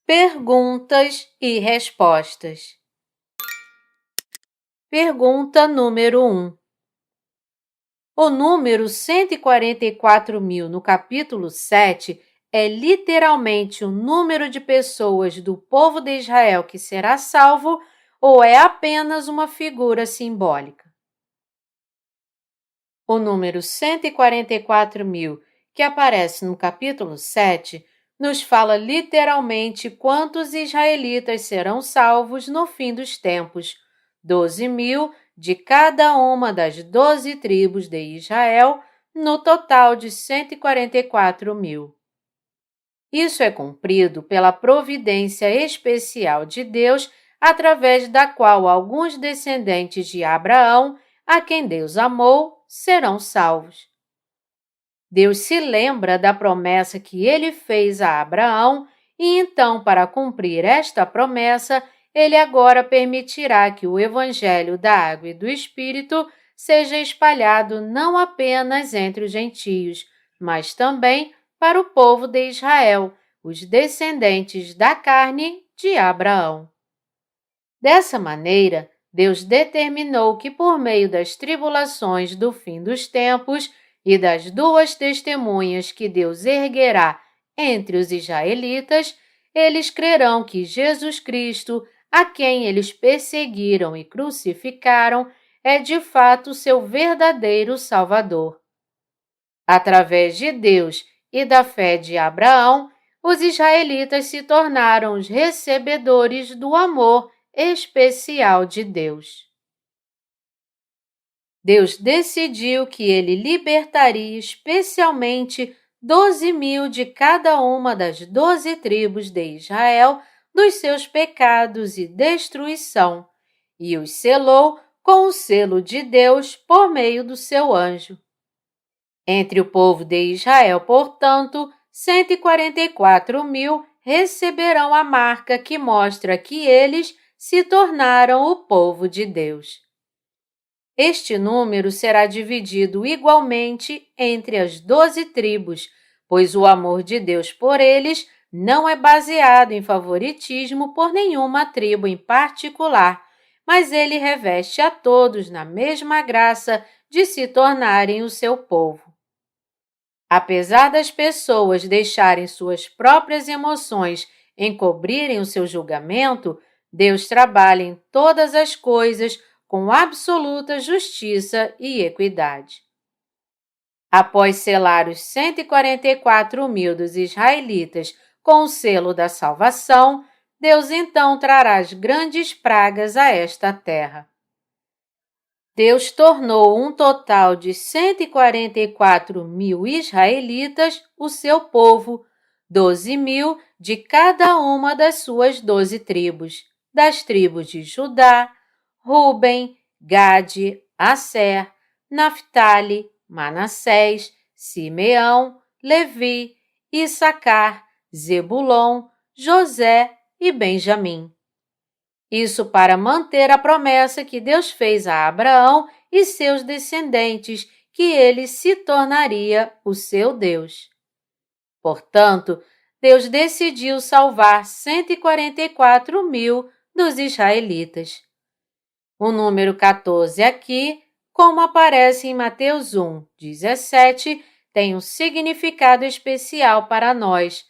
Perguntas e respostas. Pergunta número 1. O número 144.000 no capítulo 7 é literalmente o número de pessoas do povo de Israel que será salvo ou é apenas uma figura simbólica? O número 144.000 que aparece no capítulo 7 nos fala literalmente quantos israelitas serão salvos no fim dos tempos, 12.000 de cada uma das 12 tribos de Israel, no total de 144.000. Isso é cumprido pela providência especial de Deus, através da qual alguns descendentes de Abraão, a quem Deus amou, serão salvos. Deus se lembra da promessa que ele fez a Abraão e então, para cumprir esta promessa, ele agora permitirá que o evangelho da água e do Espírito seja espalhado não apenas entre os gentios, mas também para o povo de Israel, os descendentes da carne de Abraão. Dessa maneira, Deus determinou que por meio das tribulações do fim dos tempos e das duas testemunhas que Deus erguerá entre os israelitas, eles crerão que Jesus Cristo, a quem eles perseguiram e crucificaram, é de fato seu verdadeiro Salvador. Através de Deus e da fé de Abraão, os israelitas se tornaram os recebedores do amor especial de Deus. Deus decidiu que ele libertaria especialmente 12.000 de cada uma das 12 tribos de Israel dos seus pecados e destruição, e os selou com o selo de Deus por meio do seu anjo. Entre o povo de Israel, portanto, 144.000 receberão a marca que mostra que eles se tornaram o povo de Deus. Este número será dividido igualmente entre as 12 tribos, pois o amor de Deus por eles não é baseado em favoritismo por nenhuma tribo em particular, mas ele reveste a todos na mesma graça de se tornarem o seu povo. Apesar das pessoas deixarem suas próprias emoções encobrirem o seu julgamento, Deus trabalha em todas as coisas com absoluta justiça e equidade. Após selar os 144.000 dos israelitas com o selo da salvação, Deus então trará as grandes pragas a esta terra. Deus tornou um total de 144.000 israelitas o seu povo, 12.000 de cada uma das suas 12 tribos, das tribos de Judá, Ruben, Gade, Asser, Naftali, Manassés, Simeão, Levi, Issacar, Zebulon, José e Benjamim. Isso para manter a promessa que Deus fez a Abraão e seus descendentes, que ele se tornaria o seu Deus. Portanto, Deus decidiu salvar 144.000 dos israelitas. O número 14 aqui, como aparece em Mateus 1:17, tem um significado especial para nós,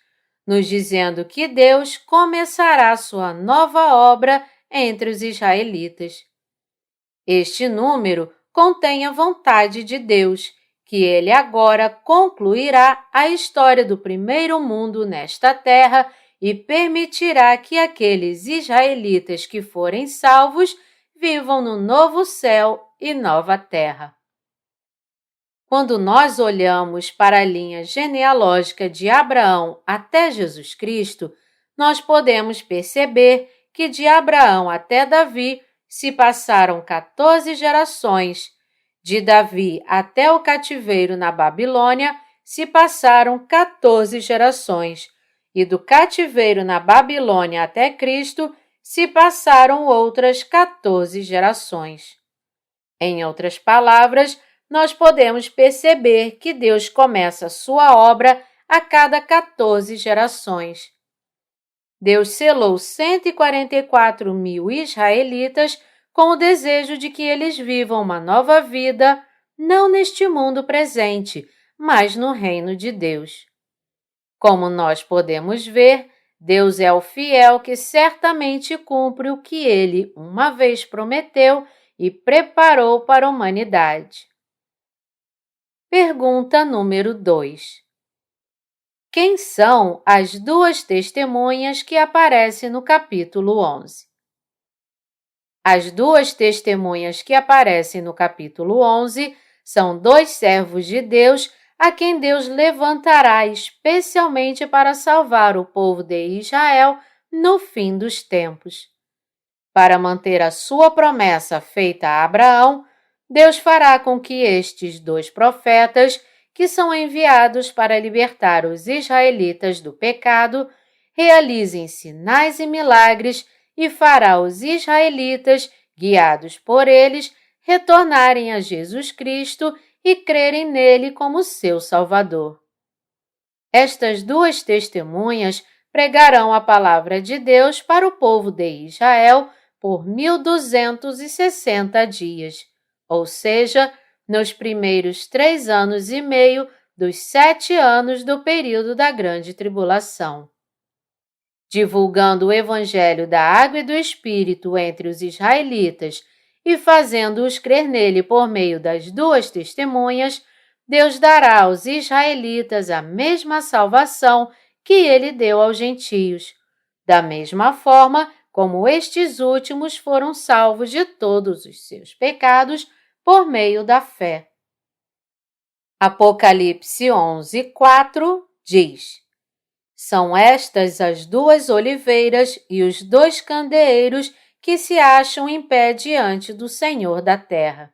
nos dizendo que Deus começará sua nova obra entre os israelitas. Este número contém a vontade de Deus, que ele agora concluirá a história do primeiro mundo nesta terra e permitirá que aqueles israelitas que forem salvos vivam no novo céu e nova terra. Quando nós olhamos para a linha genealógica de Abraão até Jesus Cristo, nós podemos perceber que de Abraão até Davi se passaram 14 gerações, de Davi até o cativeiro na Babilônia se passaram 14 gerações, e do cativeiro na Babilônia até Cristo se passaram outras 14 gerações. Em outras palavras, nós podemos perceber que Deus começa sua obra a cada 14 gerações. Deus selou 144 mil israelitas com o desejo de que eles vivam uma nova vida, não neste mundo presente, mas no reino de Deus. Como nós podemos ver, Deus é o fiel que certamente cumpre o que Ele uma vez prometeu e preparou para a humanidade. Pergunta número 2. Quem são as duas testemunhas que aparecem no capítulo 11? As duas testemunhas que aparecem no capítulo 11 são dois servos de Deus a quem Deus levantará especialmente para salvar o povo de Israel no fim dos tempos. Para manter a sua promessa feita a Abraão, Deus fará com que estes dois profetas, que são enviados para libertar os israelitas do pecado, realizem sinais e milagres e fará os israelitas, guiados por eles, retornarem a Jesus Cristo e crerem nele como seu Salvador. Estas duas testemunhas pregarão a palavra de Deus para o povo de Israel por 1260 dias, ou seja, nos primeiros 3 anos e meio dos 7 anos do período da Grande Tribulação. Divulgando o Evangelho da Água e do Espírito entre os israelitas e fazendo-os crer nele por meio das duas testemunhas, Deus dará aos israelitas a mesma salvação que ele deu aos gentios, da mesma forma como estes últimos foram salvos de todos os seus pecados por meio da fé. Apocalipse 11:4 diz: São estas as duas oliveiras e os dois candeeiros que se acham em pé diante do Senhor da terra.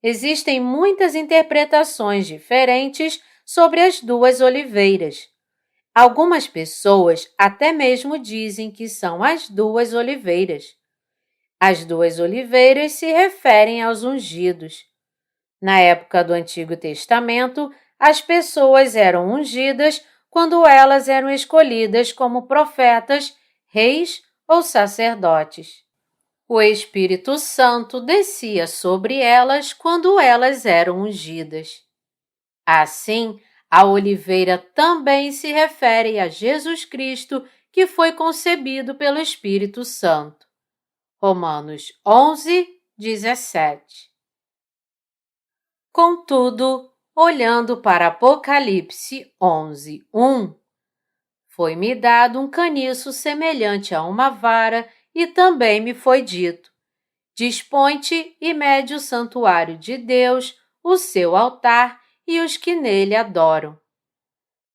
Existem muitas interpretações diferentes sobre as duas oliveiras. Algumas pessoas até mesmo dizem que são as duas oliveiras. As duas oliveiras se referem aos ungidos. Na época do Antigo Testamento, as pessoas eram ungidas quando elas eram escolhidas como profetas, reis ou sacerdotes. O Espírito Santo descia sobre elas quando elas eram ungidas. Assim, a oliveira também se refere a Jesus Cristo, que foi concebido pelo Espírito Santo. Romanos 11:17. Contudo, olhando para Apocalipse 11:1, foi-me dado um caniço semelhante a uma vara, e também me foi dito: dispõe-te e mede o santuário de Deus, o seu altar e os que nele adoram.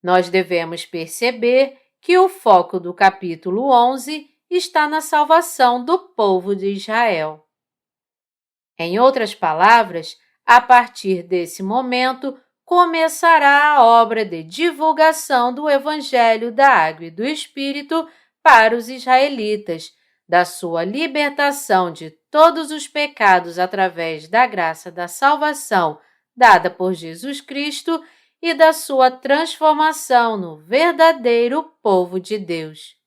Nós devemos perceber que o foco do capítulo 11 está na salvação do povo de Israel. Em outras palavras, a partir desse momento, começará a obra de divulgação do Evangelho da Água e do Espírito para os israelitas, da sua libertação de todos os pecados através da graça da salvação dada por Jesus Cristo e da sua transformação no verdadeiro povo de Deus.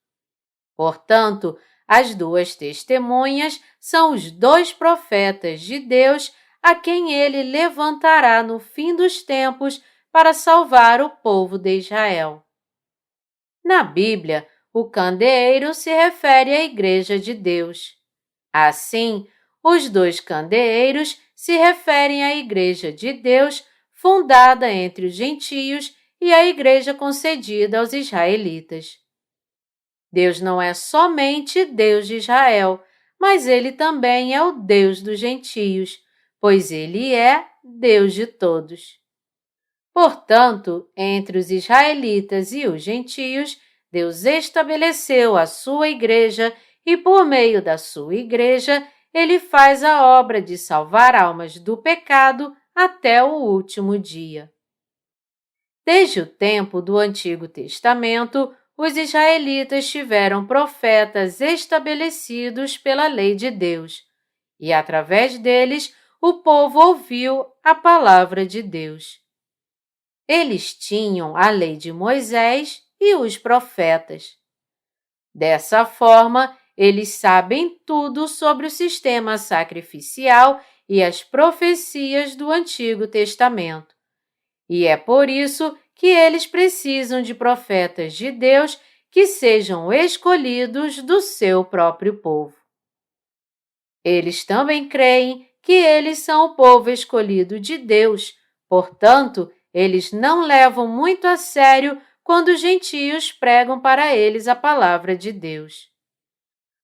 Portanto, as duas testemunhas são os dois profetas de Deus a quem ele levantará no fim dos tempos para salvar o povo de Israel. Na Bíblia, o candeeiro se refere à Igreja de Deus. Assim, os dois candeeiros se referem à Igreja de Deus, fundada entre os gentios, e à Igreja concedida aos israelitas. Deus não é somente Deus de Israel, mas ele também é o Deus dos gentios, pois ele é Deus de todos. Portanto, entre os israelitas e os gentios, Deus estabeleceu a sua igreja e, por meio da sua igreja, ele faz a obra de salvar almas do pecado até o último dia. Desde o tempo do Antigo Testamento, os israelitas tiveram profetas estabelecidos pela lei de Deus, e através deles o povo ouviu a palavra de Deus. Eles tinham a lei de Moisés e os profetas. Dessa forma, eles sabem tudo sobre o sistema sacrificial e as profecias do Antigo Testamento. E é por isso que eles precisam de profetas de Deus que sejam escolhidos do seu próprio povo. Eles também creem que eles são o povo escolhido de Deus, portanto, eles não levam muito a sério quando os gentios pregam para eles a palavra de Deus.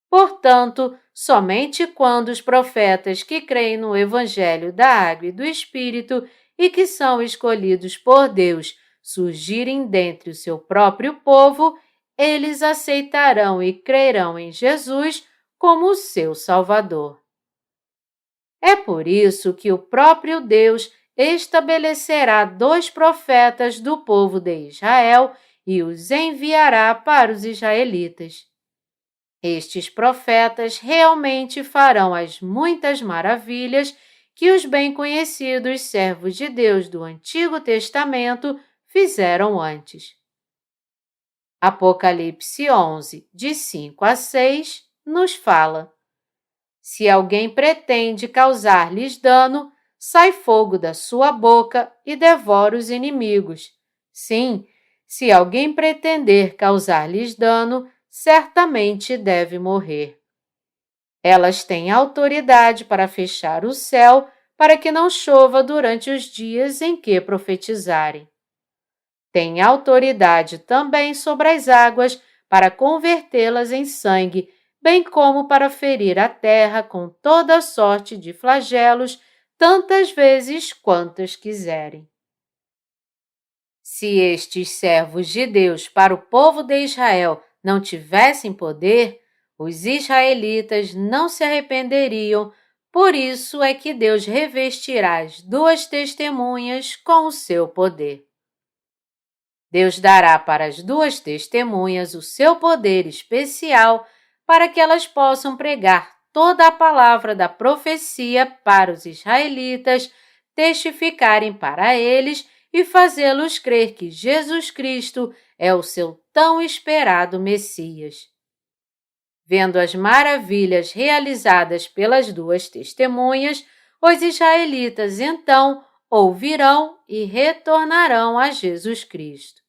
Portanto, somente quando os profetas que creem no Evangelho da Água e do Espírito e que são escolhidos por Deus surgirem dentre o seu próprio povo, eles aceitarão e crerão em Jesus como o seu Salvador. É por isso que o próprio Deus estabelecerá 2 profetas do povo de Israel e os enviará para os israelitas. Estes profetas realmente farão as muitas maravilhas que os bem conhecidos servos de Deus do Antigo Testamento fizeram antes. Apocalipse 11, de 5 a 6, nos fala: Se alguém pretende causar-lhes dano, sai fogo da sua boca e devora os inimigos. Sim, se alguém pretender causar-lhes dano, certamente deve morrer. Elas têm autoridade para fechar o céu para que não chova durante os dias em que profetizarem. Têm autoridade também sobre as águas para convertê-las em sangue, bem como para ferir a terra com toda sorte de flagelos, tantas vezes quantas quiserem. Se estes servos de Deus para o povo de Israel não tivessem poder, os israelitas não se arrependeriam, por isso é que Deus revestirá as 2 testemunhas com o seu poder. Deus dará para as 2 testemunhas o seu poder especial para que elas possam pregar toda a palavra da profecia para os israelitas, testificarem para eles e fazê-los crer que Jesus Cristo é o seu tão esperado Messias. Vendo as maravilhas realizadas pelas 2 testemunhas, os israelitas então ouvirão e retornarão a Jesus Cristo.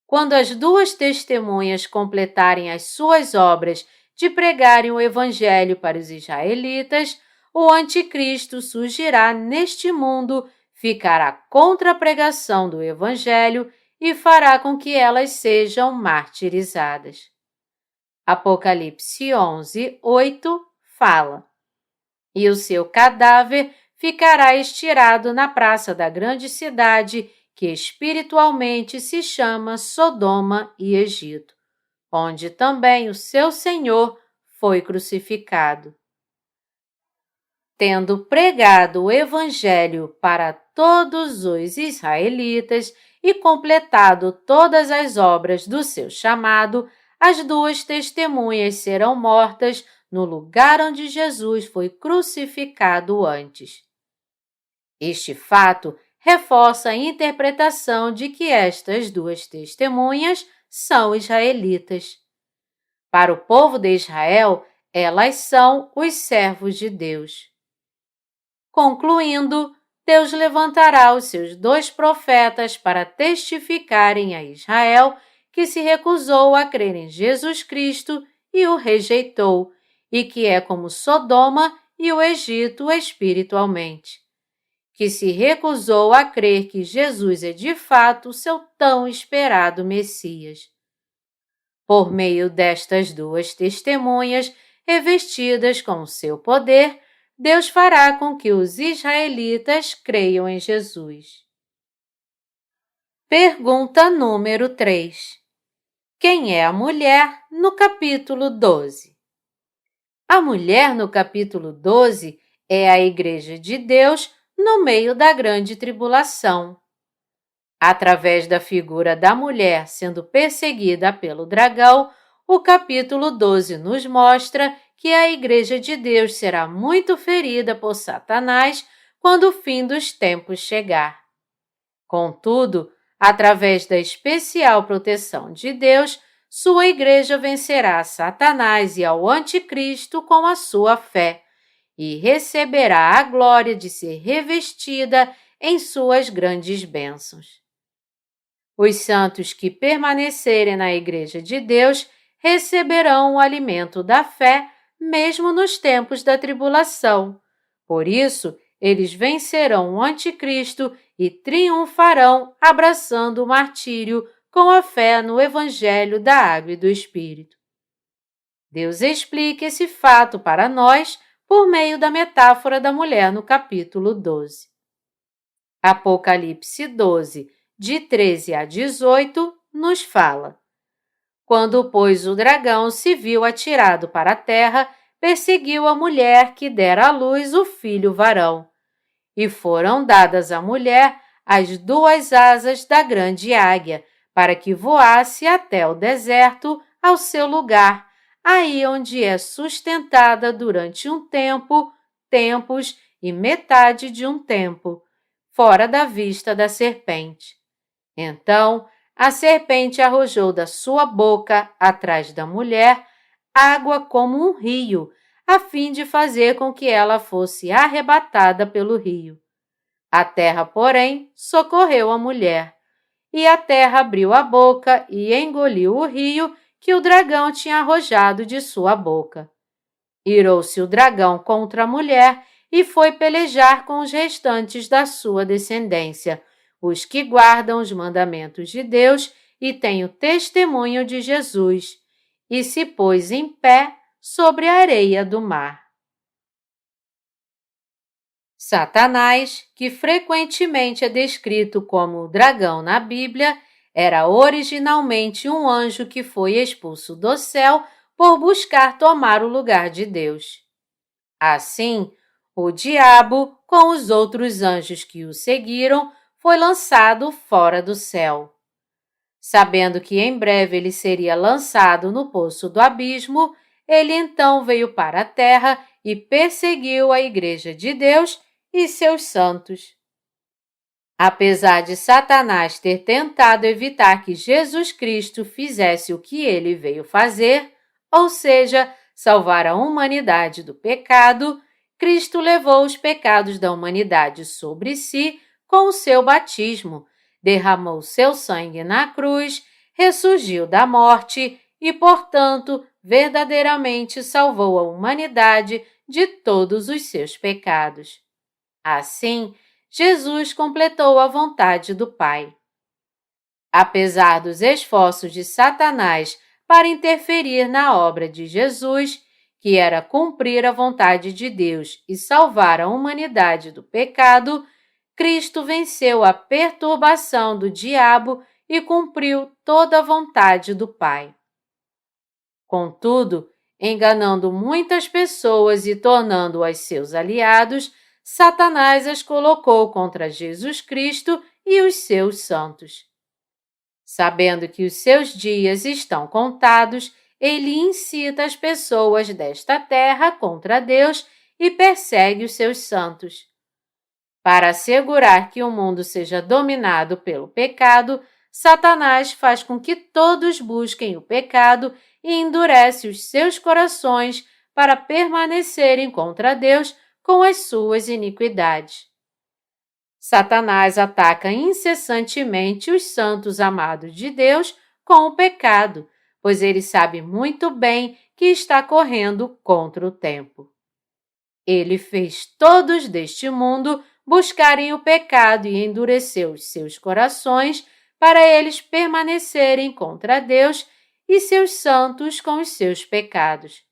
Quando as 2 testemunhas completarem as suas obras de pregarem o Evangelho para os israelitas, o Anticristo surgirá neste mundo, ficará contra a pregação do Evangelho e fará com que elas sejam martirizadas. Apocalipse 11, 8 fala: E o seu cadáver ficará estirado na praça da grande cidade, que espiritualmente se chama Sodoma e Egito, onde também o seu Senhor foi crucificado. Tendo pregado o Evangelho para todos os israelitas e completado todas as obras do seu chamado, as 2 testemunhas serão mortas no lugar onde Jesus foi crucificado antes. Este fato reforça a interpretação de que estas 2 testemunhas são israelitas. Para o povo de Israel, elas são os servos de Deus. Concluindo, Deus levantará os seus 2 profetas para testificarem a Israel que se recusou a crer em Jesus Cristo e o rejeitou, e que é como Sodoma e o Egito espiritualmente, que se recusou a crer que Jesus é de fato o seu tão esperado Messias. Por meio destas 2 testemunhas, revestidas com o seu poder, Deus fará com que os israelitas creiam em Jesus. Pergunta número 3. Quem é a mulher no capítulo 12? A mulher no capítulo 12 é a Igreja de Deus no meio da grande tribulação. Através da figura da mulher sendo perseguida pelo dragão, o capítulo 12 nos mostra que a Igreja de Deus será muito ferida por Satanás quando o fim dos tempos chegar. Contudo, através da especial proteção de Deus, sua igreja vencerá a Satanás e ao anticristo com a sua fé e receberá a glória de ser revestida em suas grandes bênçãos. Os santos que permanecerem na igreja de Deus receberão o alimento da fé mesmo nos tempos da tribulação. Por isso, eles vencerão o anticristo e triunfarão abraçando o martírio com a fé no Evangelho da Água e do Espírito. Deus explica esse fato para nós por meio da metáfora da mulher no capítulo 12. Apocalipse 12, de 13 a 18, nos fala: Quando, pois, o dragão se viu atirado para a terra, perseguiu a mulher que dera à luz o filho varão. E foram dadas à mulher as 2 asas da grande águia, para que voasse até o deserto, ao seu lugar, aí onde é sustentada durante um tempo, tempos e metade de um tempo, fora da vista da serpente. Então, a serpente arrojou da sua boca, atrás da mulher, água como um rio, a fim de fazer com que ela fosse arrebatada pelo rio. A terra, porém, socorreu a mulher, e a terra abriu a boca e engoliu o rio que o dragão tinha arrojado de sua boca. Irou-se o dragão contra a mulher e foi pelejar com os restantes da sua descendência, os que guardam os mandamentos de Deus e têm o testemunho de Jesus, e se pôs em pé sobre a areia do mar. Satanás, que frequentemente é descrito como o dragão na Bíblia, era originalmente um anjo que foi expulso do céu por buscar tomar o lugar de Deus. Assim, o diabo, com os outros anjos que o seguiram, foi lançado fora do céu. Sabendo que em breve ele seria lançado no poço do abismo, ele então veio para a terra e perseguiu a Igreja de Deus e seus santos. Apesar de Satanás ter tentado evitar que Jesus Cristo fizesse o que ele veio fazer, ou seja, salvar a humanidade do pecado, Cristo levou os pecados da humanidade sobre si com o seu batismo, derramou seu sangue na cruz, ressurgiu da morte e, portanto, verdadeiramente salvou a humanidade de todos os seus pecados. Assim, Jesus completou a vontade do Pai. Apesar dos esforços de Satanás para interferir na obra de Jesus, que era cumprir a vontade de Deus e salvar a humanidade do pecado, Cristo venceu a perturbação do diabo e cumpriu toda a vontade do Pai. Contudo, enganando muitas pessoas e tornando-as seus aliados, Satanás as colocou contra Jesus Cristo e os seus santos. Sabendo que os seus dias estão contados, ele incita as pessoas desta terra contra Deus e persegue os seus santos. Para assegurar que o mundo seja dominado pelo pecado, Satanás faz com que todos busquem o pecado e endurece os seus corações para permanecerem contra Deus com as suas iniquidades. Satanás ataca incessantemente os santos amados de Deus com o pecado, pois ele sabe muito bem que está correndo contra o tempo. Ele fez todos deste mundo buscarem o pecado e endureceu os seus corações para eles permanecerem contra Deus e seus santos com os seus pecados.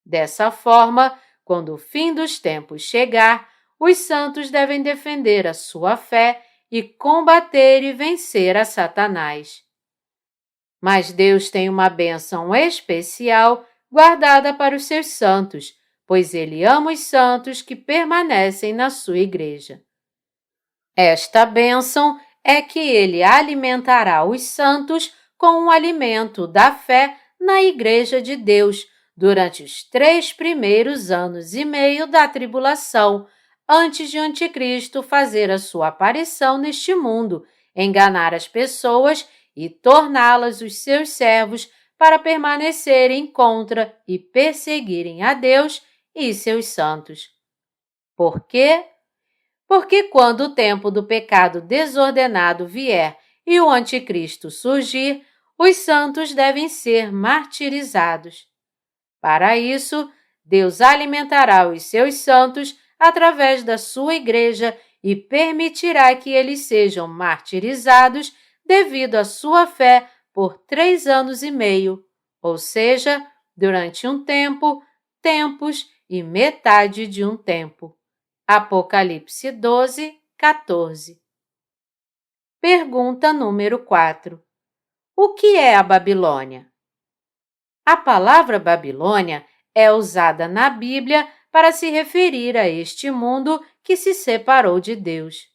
Dessa forma, quando o fim dos tempos chegar, os santos devem defender a sua fé e combater e vencer a Satanás. Mas Deus tem uma bênção especial guardada para os seus santos, pois ele ama os santos que permanecem na sua igreja. Esta bênção é que ele alimentará os santos com o alimento da fé na igreja de Deus durante os 3 primeiros anos e meio da tribulação, antes de o Anticristo fazer a sua aparição neste mundo, enganar as pessoas e torná-las os seus servos para permanecerem contra e perseguirem a Deus e seus santos. Por quê? Porque quando o tempo do pecado desordenado vier e o anticristo surgir, os santos devem ser martirizados. Para isso, Deus alimentará os seus santos através da sua igreja e permitirá que eles sejam martirizados devido à sua fé por 3 anos e meio, ou seja, durante um tempo, tempos e metade de um tempo. Apocalipse 12, 14. Pergunta número 4. O que é a Babilônia? A palavra Babilônia é usada na Bíblia para se referir a este mundo que se separou de Deus.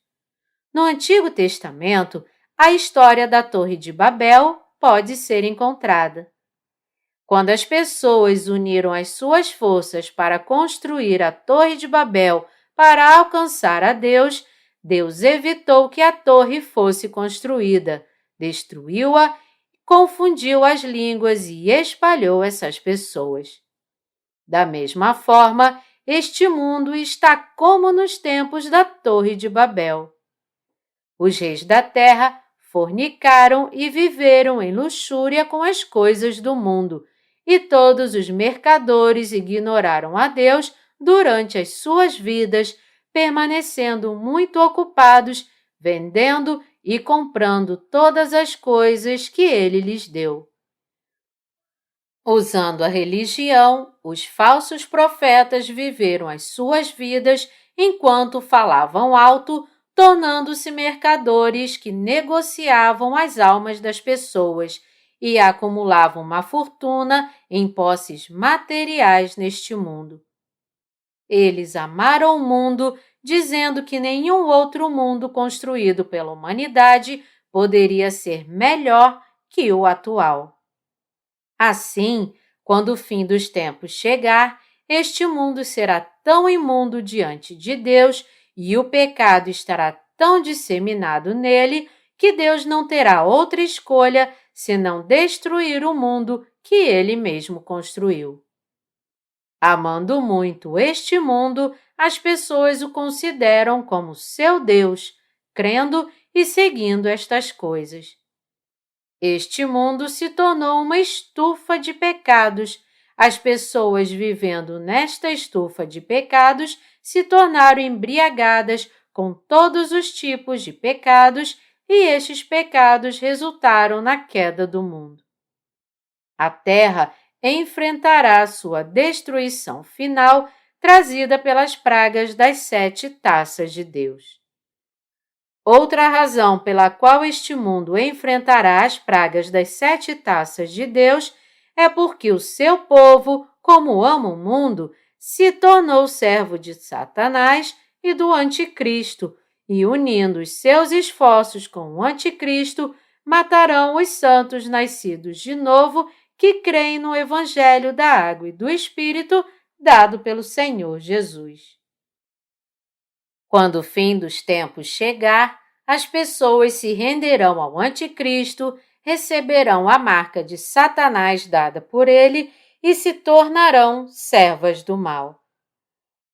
No Antigo Testamento, a história da Torre de Babel pode ser encontrada. Quando as pessoas uniram as suas forças para construir a Torre de Babel para alcançar a Deus, Deus evitou que a torre fosse construída, destruiu-a, confundiu as línguas e espalhou essas pessoas. Da mesma forma, este mundo está como nos tempos da Torre de Babel. Os reis da terra fornicaram e viveram em luxúria com as coisas do mundo, e todos os mercadores ignoraram a Deus durante as suas vidas, permanecendo muito ocupados, vendendo e comprando todas as coisas que ele lhes deu. Usando a religião, os falsos profetas viveram as suas vidas enquanto falavam alto, tornando-se mercadores que negociavam as almas das pessoas e acumulavam uma fortuna em posses materiais neste mundo. Eles amaram o mundo, dizendo que nenhum outro mundo construído pela humanidade poderia ser melhor que o atual. Assim, quando o fim dos tempos chegar, este mundo será tão imundo diante de Deus e o pecado estará tão disseminado nele que Deus não terá outra escolha senão destruir o mundo que ele mesmo construiu. Amando muito este mundo, as pessoas o consideram como seu Deus, crendo e seguindo estas coisas. Este mundo se tornou uma estufa de pecados. As pessoas vivendo nesta estufa de pecados se tornaram embriagadas com todos os tipos de pecados e estes pecados resultaram na queda do mundo. A terra enfrentará sua destruição final trazida pelas pragas das 7 taças de Deus. Outra razão pela qual este mundo enfrentará as pragas das 7 taças de Deus é porque o seu povo, como ama o mundo, se tornou servo de Satanás e do Anticristo, e unindo os seus esforços com o Anticristo, matarão os santos nascidos de novo que creem no Evangelho da Água e do Espírito dado pelo Senhor Jesus. Quando o fim dos tempos chegar, as pessoas se renderão ao Anticristo, receberão a marca de Satanás dada por ele e se tornarão servas do mal.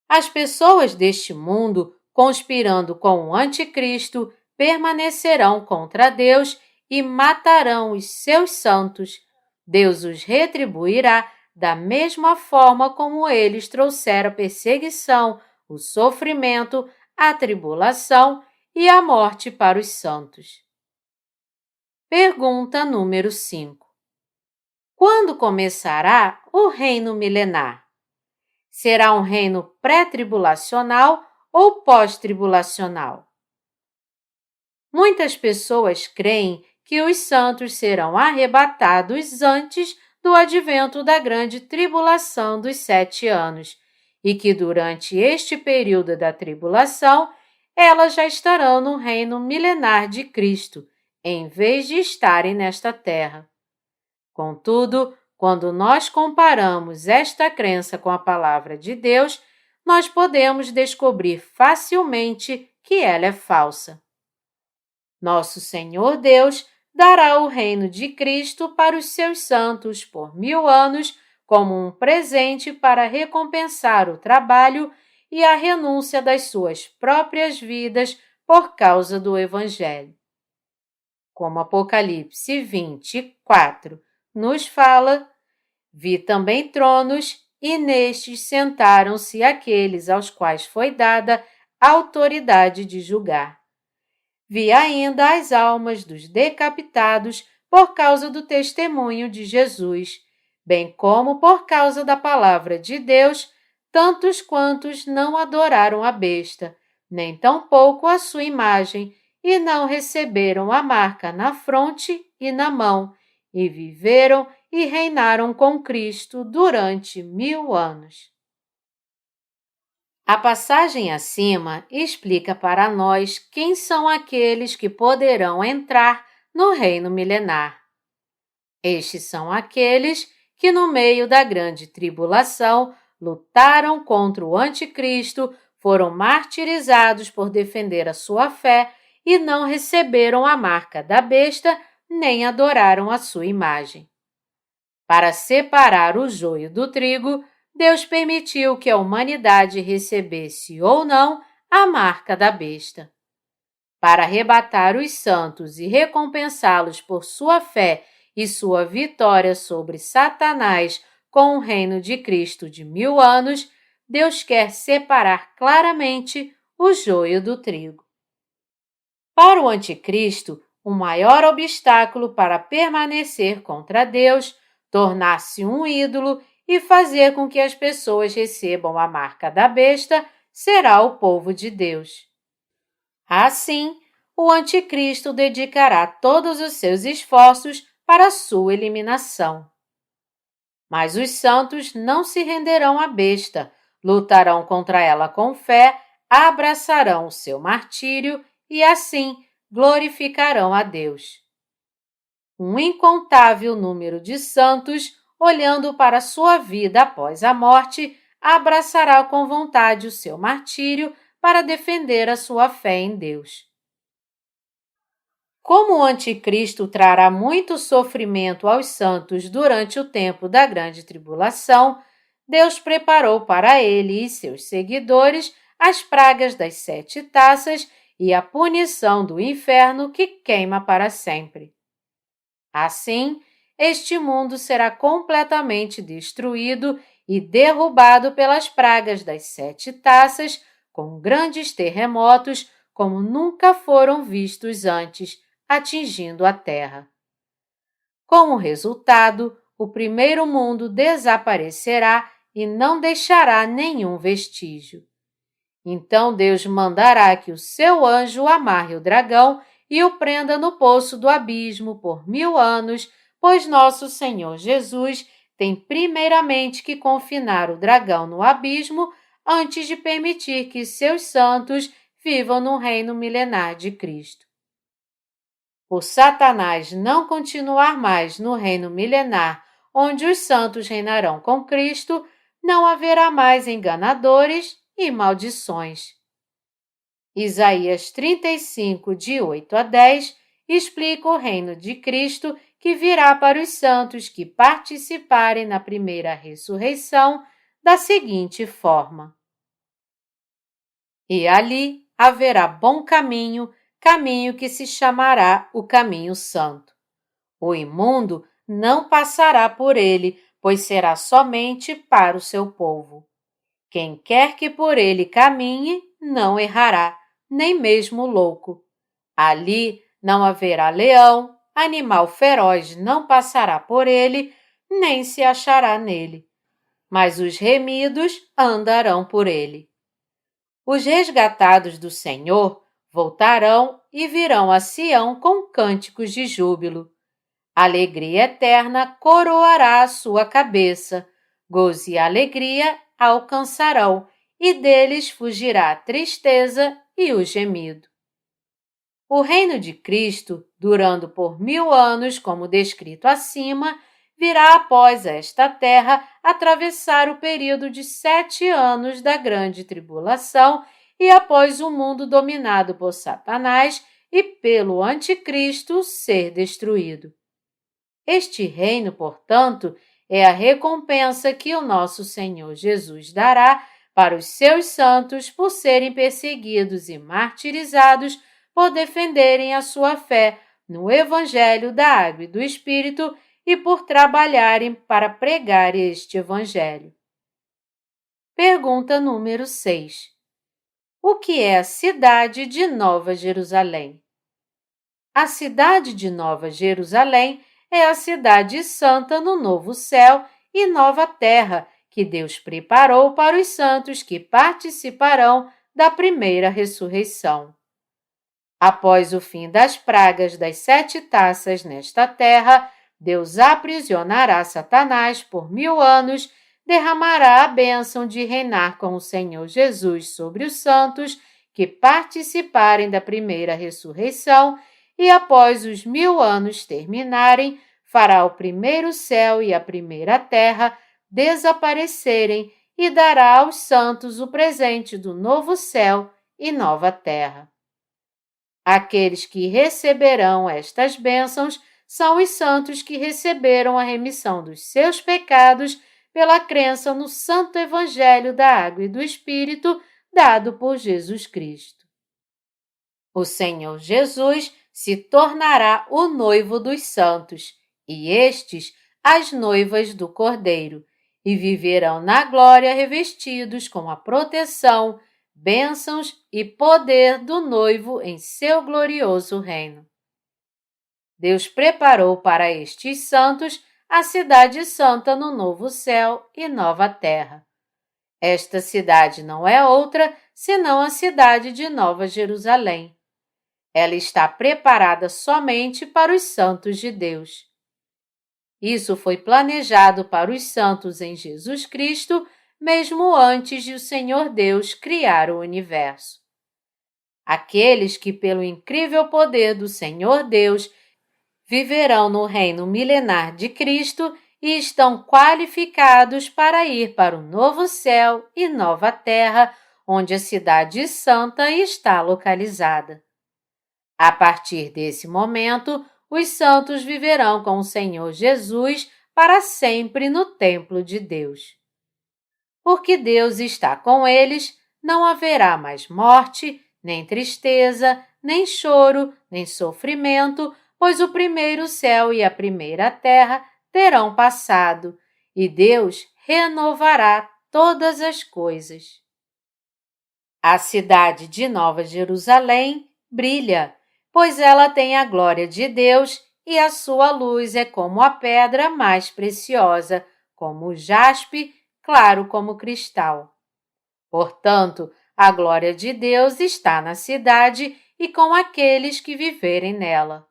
As pessoas deste mundo, conspirando com o Anticristo, permanecerão contra Deus e matarão os seus santos. Deus os retribuirá da mesma forma como eles trouxeram a perseguição, o sofrimento, a tribulação e a morte para os santos. Pergunta número 5. Quando começará o reino milenar? Será um reino pré-tribulacional ou pós-tribulacional? Muitas pessoas creem que os santos serão arrebatados antes do advento da grande tribulação dos 7 anos e que durante este período da tribulação elas já estarão no reino milenar de Cristo, em vez de estarem nesta terra. Contudo, quando nós comparamos esta crença com a palavra de Deus, nós podemos descobrir facilmente que ela é falsa. Nosso Senhor Deus dará o reino de Cristo para os seus santos por 1000 anos, como um presente para recompensar o trabalho e a renúncia das suas próprias vidas por causa do Evangelho. Como Apocalipse 24 nos fala, vi também tronos, e nestes sentaram-se aqueles aos quais foi dada a autoridade de julgar. Vi ainda as almas dos decapitados por causa do testemunho de Jesus, bem como por causa da palavra de Deus, tantos quantos não adoraram a besta, nem tampouco a sua imagem, e não receberam a marca na fronte e na mão, e viveram e reinaram com Cristo durante 1000 anos. A passagem acima explica para nós quem são aqueles que poderão entrar no reino milenar. Estes são aqueles que, no meio da grande tribulação, lutaram contra o anticristo, foram martirizados por defender a sua fé e não receberam a marca da besta nem adoraram a sua imagem. Para separar o joio do trigo, Deus permitiu que a humanidade recebesse ou não a marca da besta. Para arrebatar os santos e recompensá-los por sua fé e sua vitória sobre Satanás com o reino de Cristo de 1000 anos, Deus quer separar claramente o joio do trigo. Para o anticristo, o maior obstáculo para permanecer contra Deus, tornar-se um ídolo e fazer com que as pessoas recebam a marca da besta será o povo de Deus. Assim, o anticristo dedicará todos os seus esforços para sua eliminação. Mas os santos não se renderão à besta, lutarão contra ela com fé, abraçarão o seu martírio e, assim, glorificarão a Deus. Um incontável número de santos, olhando para sua vida após a morte, abraçará com vontade o seu martírio para defender a sua fé em Deus. Como o anticristo trará muito sofrimento aos santos durante o tempo da grande tribulação, Deus preparou para ele e seus seguidores as pragas das 7 taças e a punição do inferno que queima para sempre. Assim, este mundo será completamente destruído e derrubado pelas pragas das 7 taças, com grandes terremotos como nunca foram vistos antes, atingindo a Terra. Como resultado, o primeiro mundo desaparecerá e não deixará nenhum vestígio. Então Deus mandará que o seu anjo amarre o dragão e o prenda no poço do abismo por 1000 anos, pois nosso Senhor Jesus tem primeiramente que confinar o dragão no abismo antes de permitir que seus santos vivam no reino milenar de Cristo. Por Satanás não continuar mais no reino milenar, onde os santos reinarão com Cristo, não haverá mais enganadores e maldições. Isaías 35, de 8 a 10, explica o reino de Cristo que virá para os santos que participarem na primeira ressurreição da seguinte forma: E ali haverá bom caminho, caminho que se chamará o caminho santo. O imundo não passará por ele, pois será somente para o seu povo. Quem quer que por ele caminhe, não errará, nem mesmo louco. Ali não haverá leão, animal feroz não passará por ele, nem se achará nele. Mas os remidos andarão por ele. Os resgatados do Senhor voltarão e virão a Sião com cânticos de júbilo. Alegria eterna coroará a sua cabeça, gozo e alegria alcançarão, e deles fugirá a tristeza e o gemido. O reino de Cristo, durando por 1000 anos, como descrito acima, virá após esta terra atravessar o período de 7 anos da grande tribulação e após o mundo dominado por Satanás e pelo Anticristo ser destruído. Este reino, portanto, é a recompensa que o nosso Senhor Jesus dará para os seus santos por serem perseguidos e martirizados por defenderem a sua fé no Evangelho da Água e do Espírito e por trabalharem para pregar este Evangelho. Pergunta número 6. O que é a cidade de Nova Jerusalém? A cidade de Nova Jerusalém é a cidade santa no novo céu e nova terra que Deus preparou para os santos que participarão da primeira ressurreição. Após o fim das pragas das 7 taças nesta terra, Deus aprisionará Satanás por 1000 anos, derramará a bênção de reinar com o Senhor Jesus sobre os santos que participarem da primeira ressurreição e após os 1000 anos terminarem, fará o primeiro céu e a primeira terra desaparecerem e dará aos santos o presente do novo céu e nova terra. Aqueles que receberão estas bênçãos são os santos que receberam a remissão dos seus pecados pela crença no Santo Evangelho da Água e do Espírito dado por Jesus Cristo. O Senhor Jesus se tornará o noivo dos santos, e estes as noivas do Cordeiro, e viverão na glória revestidos com a proteção, bênçãos e poder do noivo em seu glorioso reino. Deus preparou para estes santos a cidade santa no novo céu e nova terra. Esta cidade não é outra senão a cidade de Nova Jerusalém. Ela está preparada somente para os santos de Deus. Isso foi planejado para os santos em Jesus Cristo, mesmo antes de o Senhor Deus criar o universo. Aqueles que, pelo incrível poder do Senhor Deus, viverão no reino milenar de Cristo e estão qualificados para ir para o novo céu e nova terra, onde a cidade santa está localizada. A partir desse momento, os santos viverão com o Senhor Jesus para sempre no templo de Deus. Porque Deus está com eles, não haverá mais morte, nem tristeza, nem choro, nem sofrimento, pois o primeiro céu e a primeira terra terão passado, e Deus renovará todas as coisas. A cidade de Nova Jerusalém brilha, pois ela tem a glória de Deus e a sua luz é como a pedra mais preciosa, como o jaspe, claro como cristal. Portanto, a glória de Deus está na cidade e com aqueles que viverem nela.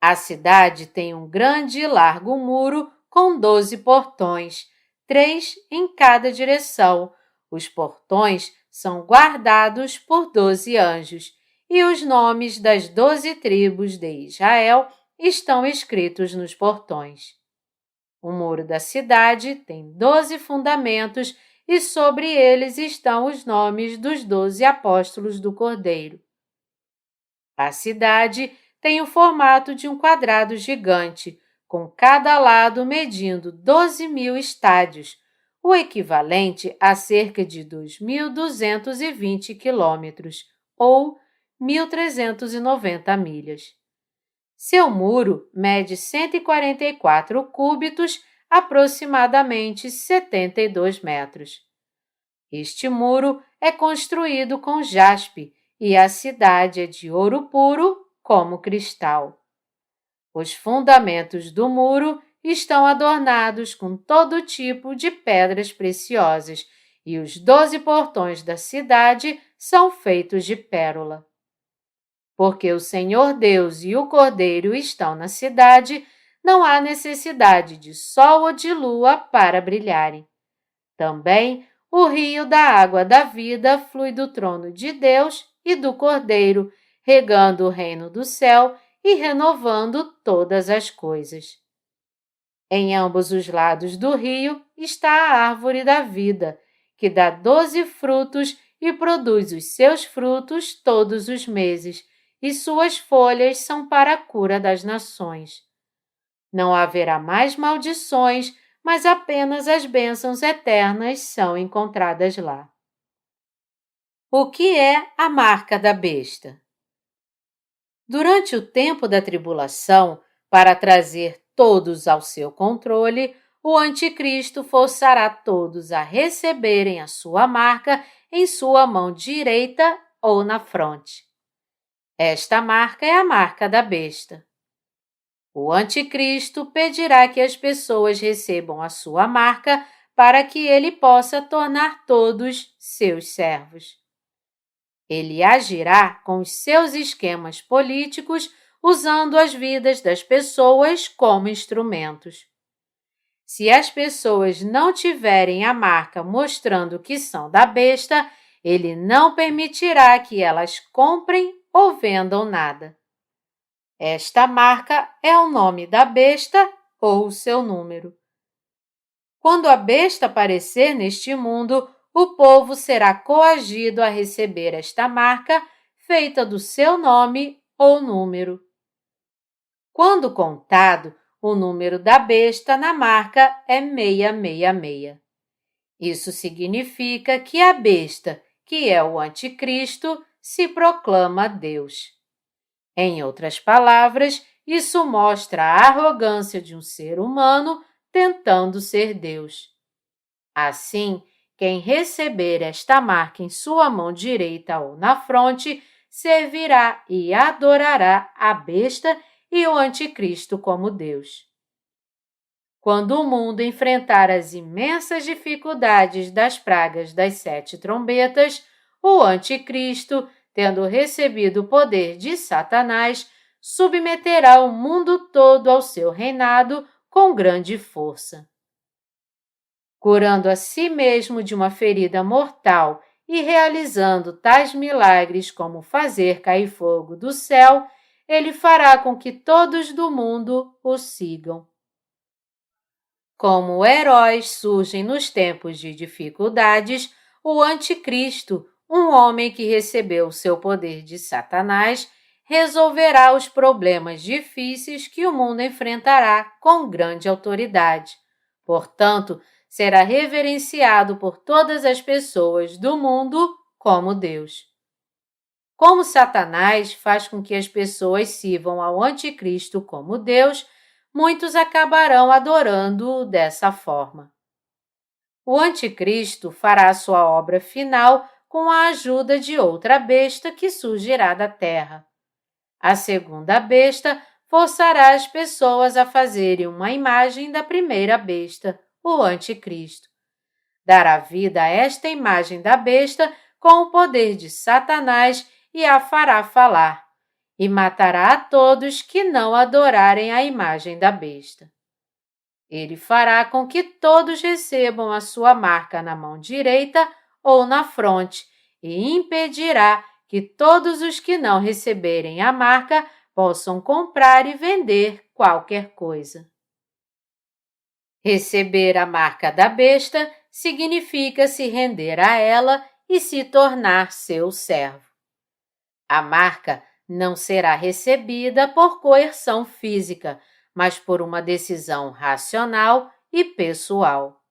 A cidade tem um grande e largo muro com 12 portões, 3 em cada direção. Os portões são guardados por 12 anjos, e os nomes das 12 tribos de Israel estão escritos nos portões. O muro da cidade tem 12 fundamentos e sobre eles estão os nomes dos 12 apóstolos do Cordeiro. A cidade tem o formato de um quadrado gigante, com cada lado medindo 12.000 estádios, o equivalente a cerca de 2.220 quilômetros, ou 1.390 milhas. Seu muro mede 144 cúbitos, aproximadamente 72 metros. Este muro é construído com jaspe e a cidade é de ouro puro, como cristal. Os fundamentos do muro estão adornados com todo tipo de pedras preciosas e os 12 portões da cidade são feitos de pérola. Porque o Senhor Deus e o Cordeiro estão na cidade, não há necessidade de sol ou de lua para brilharem. Também o rio da água da vida flui do trono de Deus e do Cordeiro, regando o reino do céu e renovando todas as coisas. Em ambos os lados do rio está a árvore da vida, que dá 12 frutos e produz os seus frutos todos os meses, e suas folhas são para a cura das nações. Não haverá mais maldições, mas apenas as bênçãos eternas são encontradas lá. O que é a marca da besta? Durante o tempo da tribulação, para trazer todos ao seu controle, o Anticristo forçará todos a receberem a sua marca em sua mão direita ou na fronte. Esta marca é a marca da besta. O Anticristo pedirá que as pessoas recebam a sua marca para que ele possa tornar todos seus servos. Ele agirá com os seus esquemas políticos, usando as vidas das pessoas como instrumentos. Se as pessoas não tiverem a marca mostrando que são da besta, ele não permitirá que elas comprem ou vendam nada. Esta marca é o nome da besta ou o seu número. Quando a besta aparecer neste mundo, o povo será coagido a receber esta marca feita do seu nome ou número. Quando contado, o número da besta na marca é 666. Isso significa que a besta, que é o Anticristo, se proclama Deus. Em outras palavras, isso mostra a arrogância de um ser humano tentando ser Deus. Assim, quem receber esta marca em sua mão direita ou na fronte, servirá e adorará a besta e o Anticristo como Deus. Quando o mundo enfrentar as imensas dificuldades das pragas das 7 trombetas, o Anticristo, tendo recebido o poder de Satanás, submeterá o mundo todo ao seu reinado com grande força. Curando a si mesmo de uma ferida mortal e realizando tais milagres como fazer cair fogo do céu, ele fará com que todos do mundo o sigam. Como heróis surgem nos tempos de dificuldades, o Anticristo, um homem que recebeu o seu poder de Satanás, resolverá os problemas difíceis que o mundo enfrentará com grande autoridade. Portanto, será reverenciado por todas as pessoas do mundo como Deus. Como Satanás faz com que as pessoas sirvam ao Anticristo como Deus, muitos acabarão adorando-o dessa forma. O Anticristo fará sua obra final com a ajuda de outra besta que surgirá da terra. A segunda besta forçará as pessoas a fazerem uma imagem da primeira besta, o Anticristo. Dará vida a esta imagem da besta com o poder de Satanás e a fará falar, e matará a todos que não adorarem a imagem da besta. Ele fará com que todos recebam a sua marca na mão direita ou na fronte e impedirá que todos os que não receberem a marca possam comprar e vender qualquer coisa. Receber a marca da besta significa se render a ela e se tornar seu servo. A marca não será recebida por coerção física, mas por uma decisão racional e pessoal.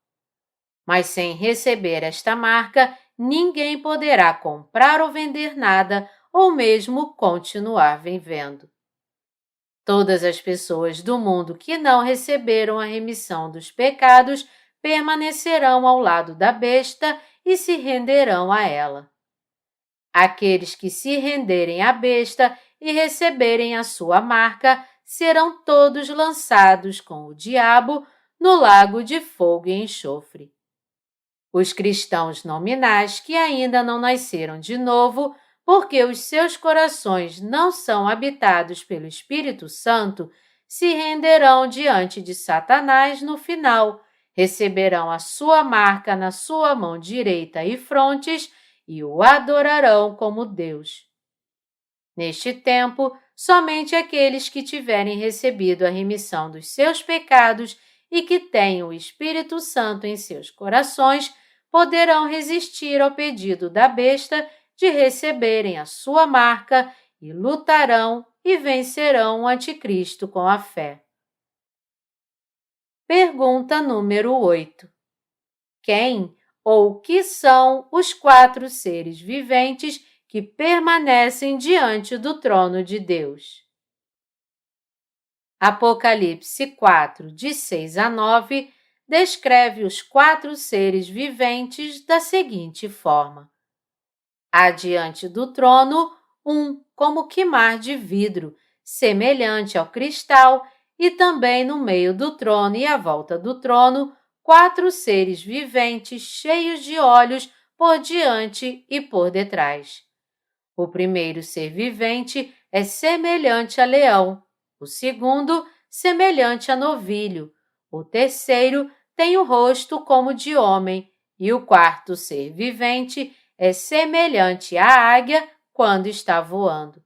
Mas sem receber esta marca, ninguém poderá comprar ou vender nada, ou mesmo continuar vivendo. Todas as pessoas do mundo que não receberam a remissão dos pecados permanecerão ao lado da besta e se renderão a ela. Aqueles que se renderem à besta e receberem a sua marca serão todos lançados com o diabo no lago de fogo e enxofre. Os cristãos nominais que ainda não nasceram de novo, porque os seus corações não são habitados pelo Espírito Santo, se renderão diante de Satanás no final, receberão a sua marca na sua mão direita e frontes e o adorarão como Deus. Neste tempo, somente aqueles que tiverem recebido a remissão dos seus pecados e que tenham o Espírito Santo em seus corações poderão resistir ao pedido da besta de receberem a sua marca e lutarão e vencerão o anticristo com a fé. Pergunta número 8. Quem ou que são os 4 seres viventes que permanecem diante do trono de Deus? Apocalipse 4, de 6 a 9, descreve os 4 seres viventes da seguinte forma: há diante do trono um como que mar de vidro, semelhante ao cristal, e também no meio do trono e à volta do trono, 4 seres viventes cheios de olhos por diante e por detrás. O primeiro ser vivente é semelhante a leão, o segundo, semelhante a novilho, o terceiro tem o rosto como de homem, e o quarto ser vivente é semelhante à águia quando está voando.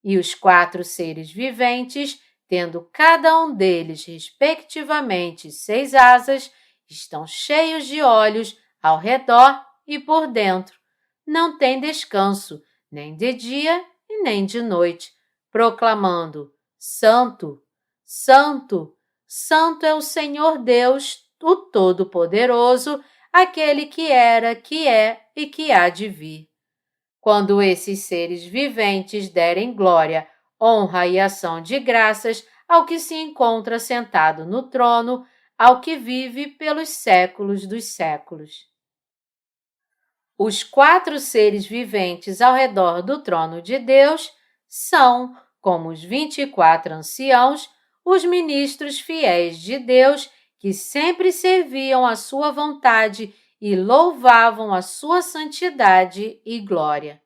E os 4 seres viventes, tendo cada um deles, respectivamente, 6 asas, estão cheios de olhos ao redor e por dentro. Não têm descanso, nem de dia e nem de noite, proclamando: Santo, Santo, Santo é o Senhor Deus, o Todo-Poderoso, aquele que era, que é e que há de vir. Quando esses seres viventes derem glória, honra e ação de graças ao que se encontra sentado no trono, ao que vive pelos séculos dos séculos. Os 4 seres viventes ao redor do trono de Deus são, como os 24 anciãos, os ministros fiéis de Deus que sempre serviam à sua vontade e louvavam a sua santidade e glória.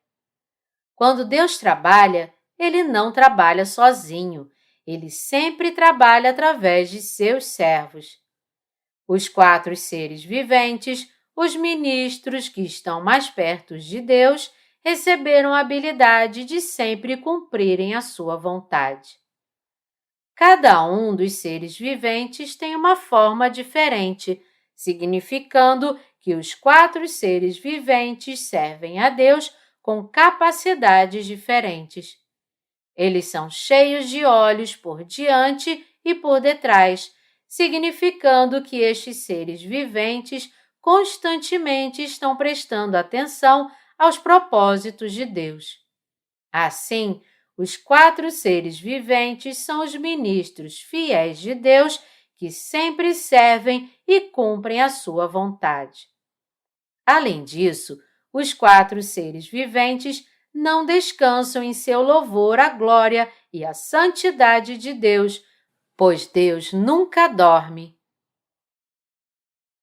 Quando Deus trabalha, Ele não trabalha sozinho, Ele sempre trabalha através de seus servos. Os 4 seres viventes, os ministros que estão mais perto de Deus, receberam a habilidade de sempre cumprirem a sua vontade. Cada um dos seres viventes tem uma forma diferente, significando que os 4 seres viventes servem a Deus com capacidades diferentes. Eles são cheios de olhos por diante e por detrás, significando que estes seres viventes constantemente estão prestando atenção aos propósitos de Deus. Assim, os 4 seres viventes são os ministros fiéis de Deus que sempre servem e cumprem a sua vontade. Além disso, os 4 seres viventes não descansam em seu louvor à glória e à santidade de Deus, pois Deus nunca dorme.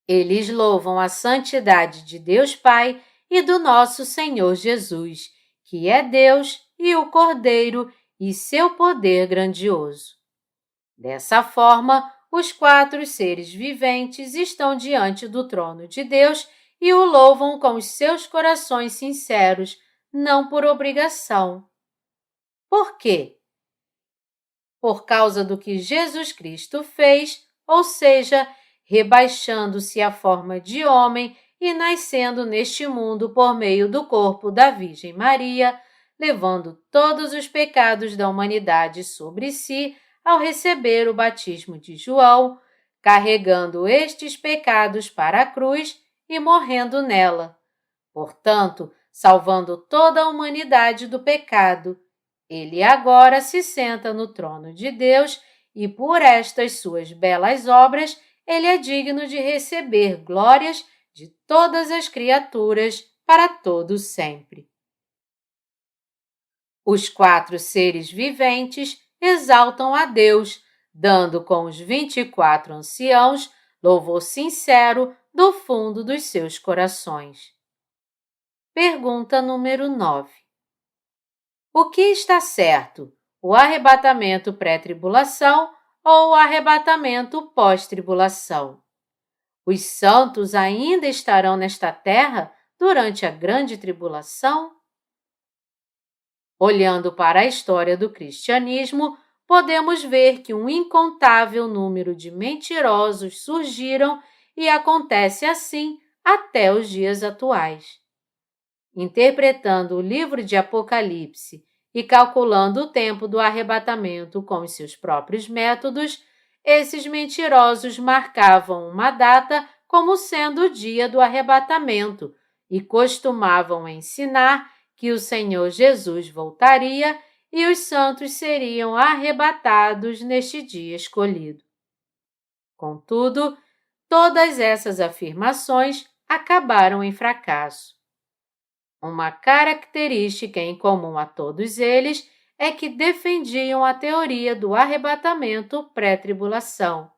Eles louvam a santidade de Deus Pai e do nosso Senhor Jesus, que é Deus e o Cordeiro e seu poder grandioso. Dessa forma, os 4 seres viventes estão diante do trono de Deus e o louvam com os seus corações sinceros, não por obrigação. Por quê? Por causa do que Jesus Cristo fez, ou seja, rebaixando-se à forma de homem e nascendo neste mundo por meio do corpo da Virgem Maria, levando todos os pecados da humanidade sobre si ao receber o batismo de João, carregando estes pecados para a cruz e morrendo nela. Portanto, salvando toda a humanidade do pecado, ele agora se senta no trono de Deus e por estas suas belas obras ele é digno de receber glórias de todas as criaturas para todo sempre. Os 4 seres viventes exaltam a Deus, dando com os 24 anciãos louvor sincero do fundo dos seus corações. Pergunta número 9. O que está certo, o arrebatamento pré-tribulação ou o arrebatamento pós-tribulação? Os santos ainda estarão nesta terra durante a grande tribulação? Olhando para a história do cristianismo, podemos ver que um incontável número de mentirosos surgiram e acontece assim até os dias atuais. Interpretando o livro de Apocalipse e calculando o tempo do arrebatamento com os seus próprios métodos, esses mentirosos marcavam uma data como sendo o dia do arrebatamento e costumavam ensinar que o Senhor Jesus voltaria e os santos seriam arrebatados neste dia escolhido. Contudo, todas essas afirmações acabaram em fracasso. Uma característica em comum a todos eles é que defendiam a teoria do arrebatamento pré-tribulação,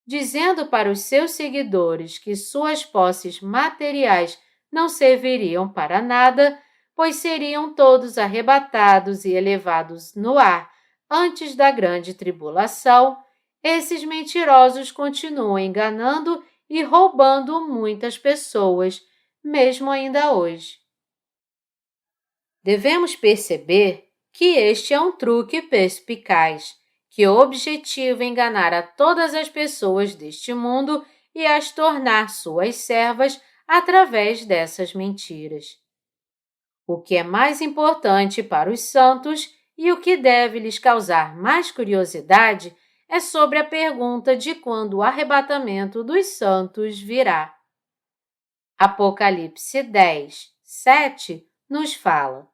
dizendo para os seus seguidores que suas posses materiais não serviriam para nada, pois seriam todos arrebatados e elevados no ar antes da grande tribulação. Esses mentirosos continuam enganando e roubando muitas pessoas, mesmo ainda hoje. Devemos perceber que este é um truque perspicaz, que objetiva enganar a todas as pessoas deste mundo e as tornar suas servas através dessas mentiras. O que é mais importante para os santos e o que deve lhes causar mais curiosidade é sobre a pergunta de quando o arrebatamento dos santos virá. Apocalipse 10, 7 nos fala: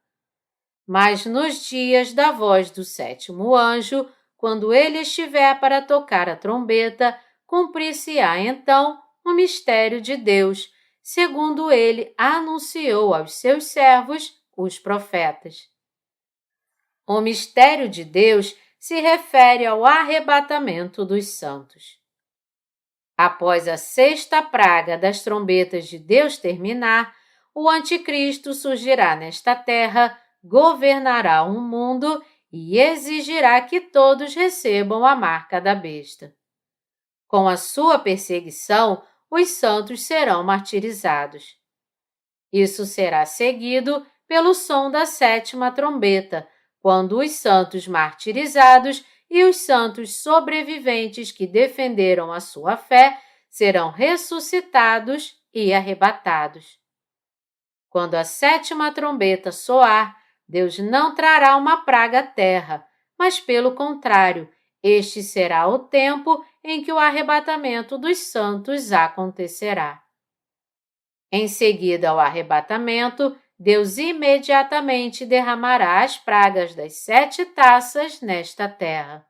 Mas nos dias da voz do sétimo anjo, quando ele estiver para tocar a trombeta, cumprir-se-á então o mistério de Deus, segundo ele anunciou aos seus servos, os profetas. O mistério de Deus se refere ao arrebatamento dos santos. Após a sexta praga das trombetas de Deus terminar, o anticristo surgirá nesta terra, governará o mundo e exigirá que todos recebam a marca da besta. Com a sua perseguição, os santos serão martirizados. Isso será seguido pelo som da sétima trombeta, quando os santos martirizados e os santos sobreviventes que defenderam a sua fé serão ressuscitados e arrebatados. Quando a sétima trombeta soar, Deus não trará uma praga à terra, mas pelo contrário, este será o tempo em que o arrebatamento dos santos acontecerá. Em seguida ao arrebatamento, Deus imediatamente derramará as pragas das 7 taças nesta terra.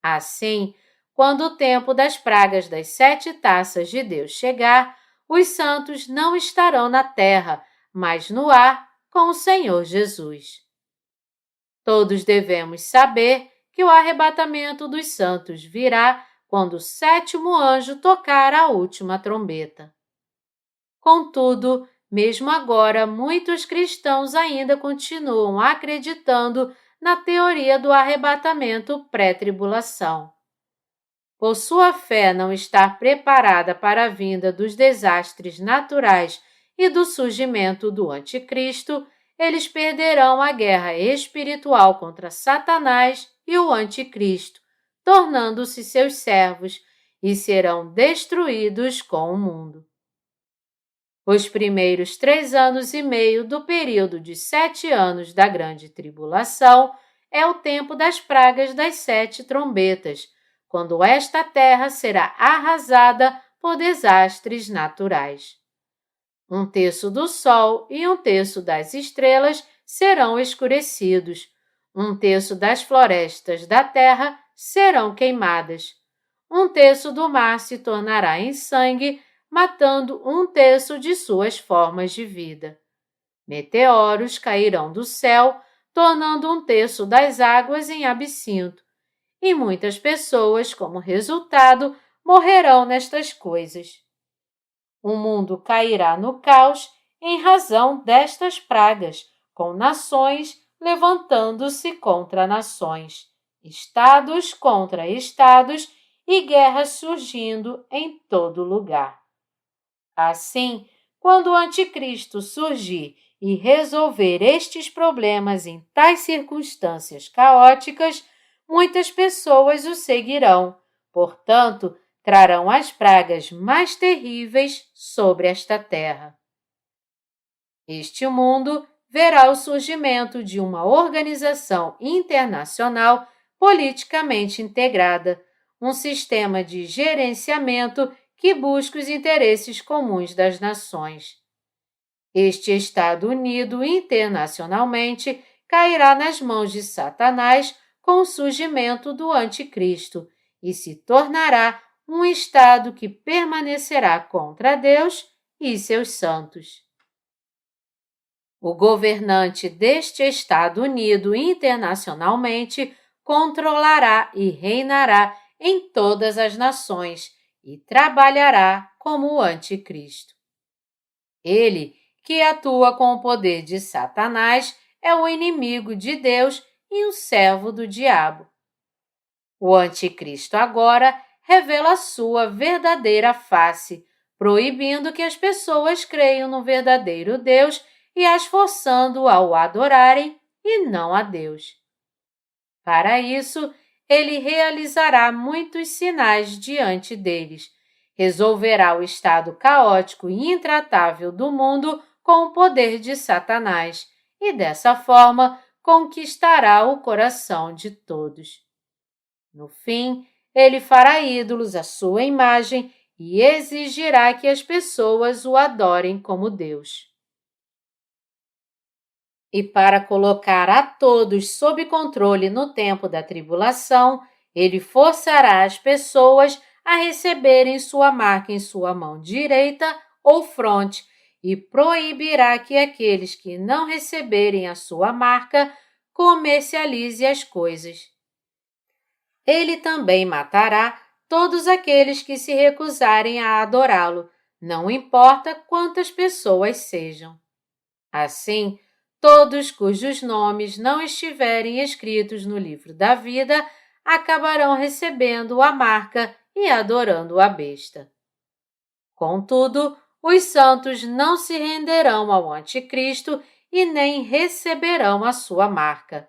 Assim, quando o tempo das pragas das 7 taças de Deus chegar, os santos não estarão na terra, mas no ar com o Senhor Jesus. Todos devemos saber que o arrebatamento dos santos virá quando o sétimo anjo tocar a última trombeta. Contudo, mesmo agora, muitos cristãos ainda continuam acreditando na teoria do arrebatamento pré-tribulação. Por sua fé não estar preparada para a vinda dos desastres naturais e do surgimento do anticristo, eles perderão a guerra espiritual contra Satanás e o anticristo, tornando-se seus servos, e serão destruídos com o mundo. Os primeiros 3 anos e meio do período de 7 anos da grande tribulação é o tempo das pragas das 7 trombetas, quando esta terra será arrasada por desastres naturais. 1/3 do sol e 1/3 das estrelas serão escurecidos, 1/3 das florestas da terra serão queimadas, 1/3 do mar se tornará em sangue, matando 1/3 de suas formas de vida. Meteoros cairão do céu, tornando 1/3 das águas em absinto, e muitas pessoas, como resultado, morrerão nestas coisas. O mundo cairá no caos em razão destas pragas, com nações levantando-se contra nações, estados contra estados e guerras surgindo em todo lugar. Assim, quando o anticristo surgir e resolver estes problemas em tais circunstâncias caóticas, muitas pessoas o seguirão, portanto, trarão as pragas mais terríveis sobre esta terra. Este mundo verá o surgimento de uma organização internacional politicamente integrada, um sistema de gerenciamento que busca os interesses comuns das nações. Este Estado unido internacionalmente cairá nas mãos de Satanás com o surgimento do Anticristo e se tornará um Estado que permanecerá contra Deus e seus santos. O governante deste Estado unido internacionalmente controlará e reinará em todas as nações e trabalhará como o Anticristo. Ele, que atua com o poder de Satanás, é o inimigo de Deus e um servo do diabo. O Anticristo agora revela sua verdadeira face, proibindo que as pessoas creiam no verdadeiro Deus e as forçando a o adorarem e não a Deus. Para isso, ele realizará muitos sinais diante deles, resolverá o estado caótico e intratável do mundo com o poder de Satanás e, dessa forma, conquistará o coração de todos. No fim, ele fará ídolos à sua imagem e exigirá que as pessoas o adorem como Deus. E para colocar a todos sob controle no tempo da tribulação, ele forçará as pessoas a receberem sua marca em sua mão direita ou fronte e proibirá que aqueles que não receberem a sua marca comercialize as coisas. Ele também matará todos aqueles que se recusarem a adorá-lo, não importa quantas pessoas sejam. Assim, todos cujos nomes não estiverem escritos no livro da vida acabarão recebendo a marca e adorando a besta. Contudo, os santos não se renderão ao Anticristo e nem receberão a sua marca.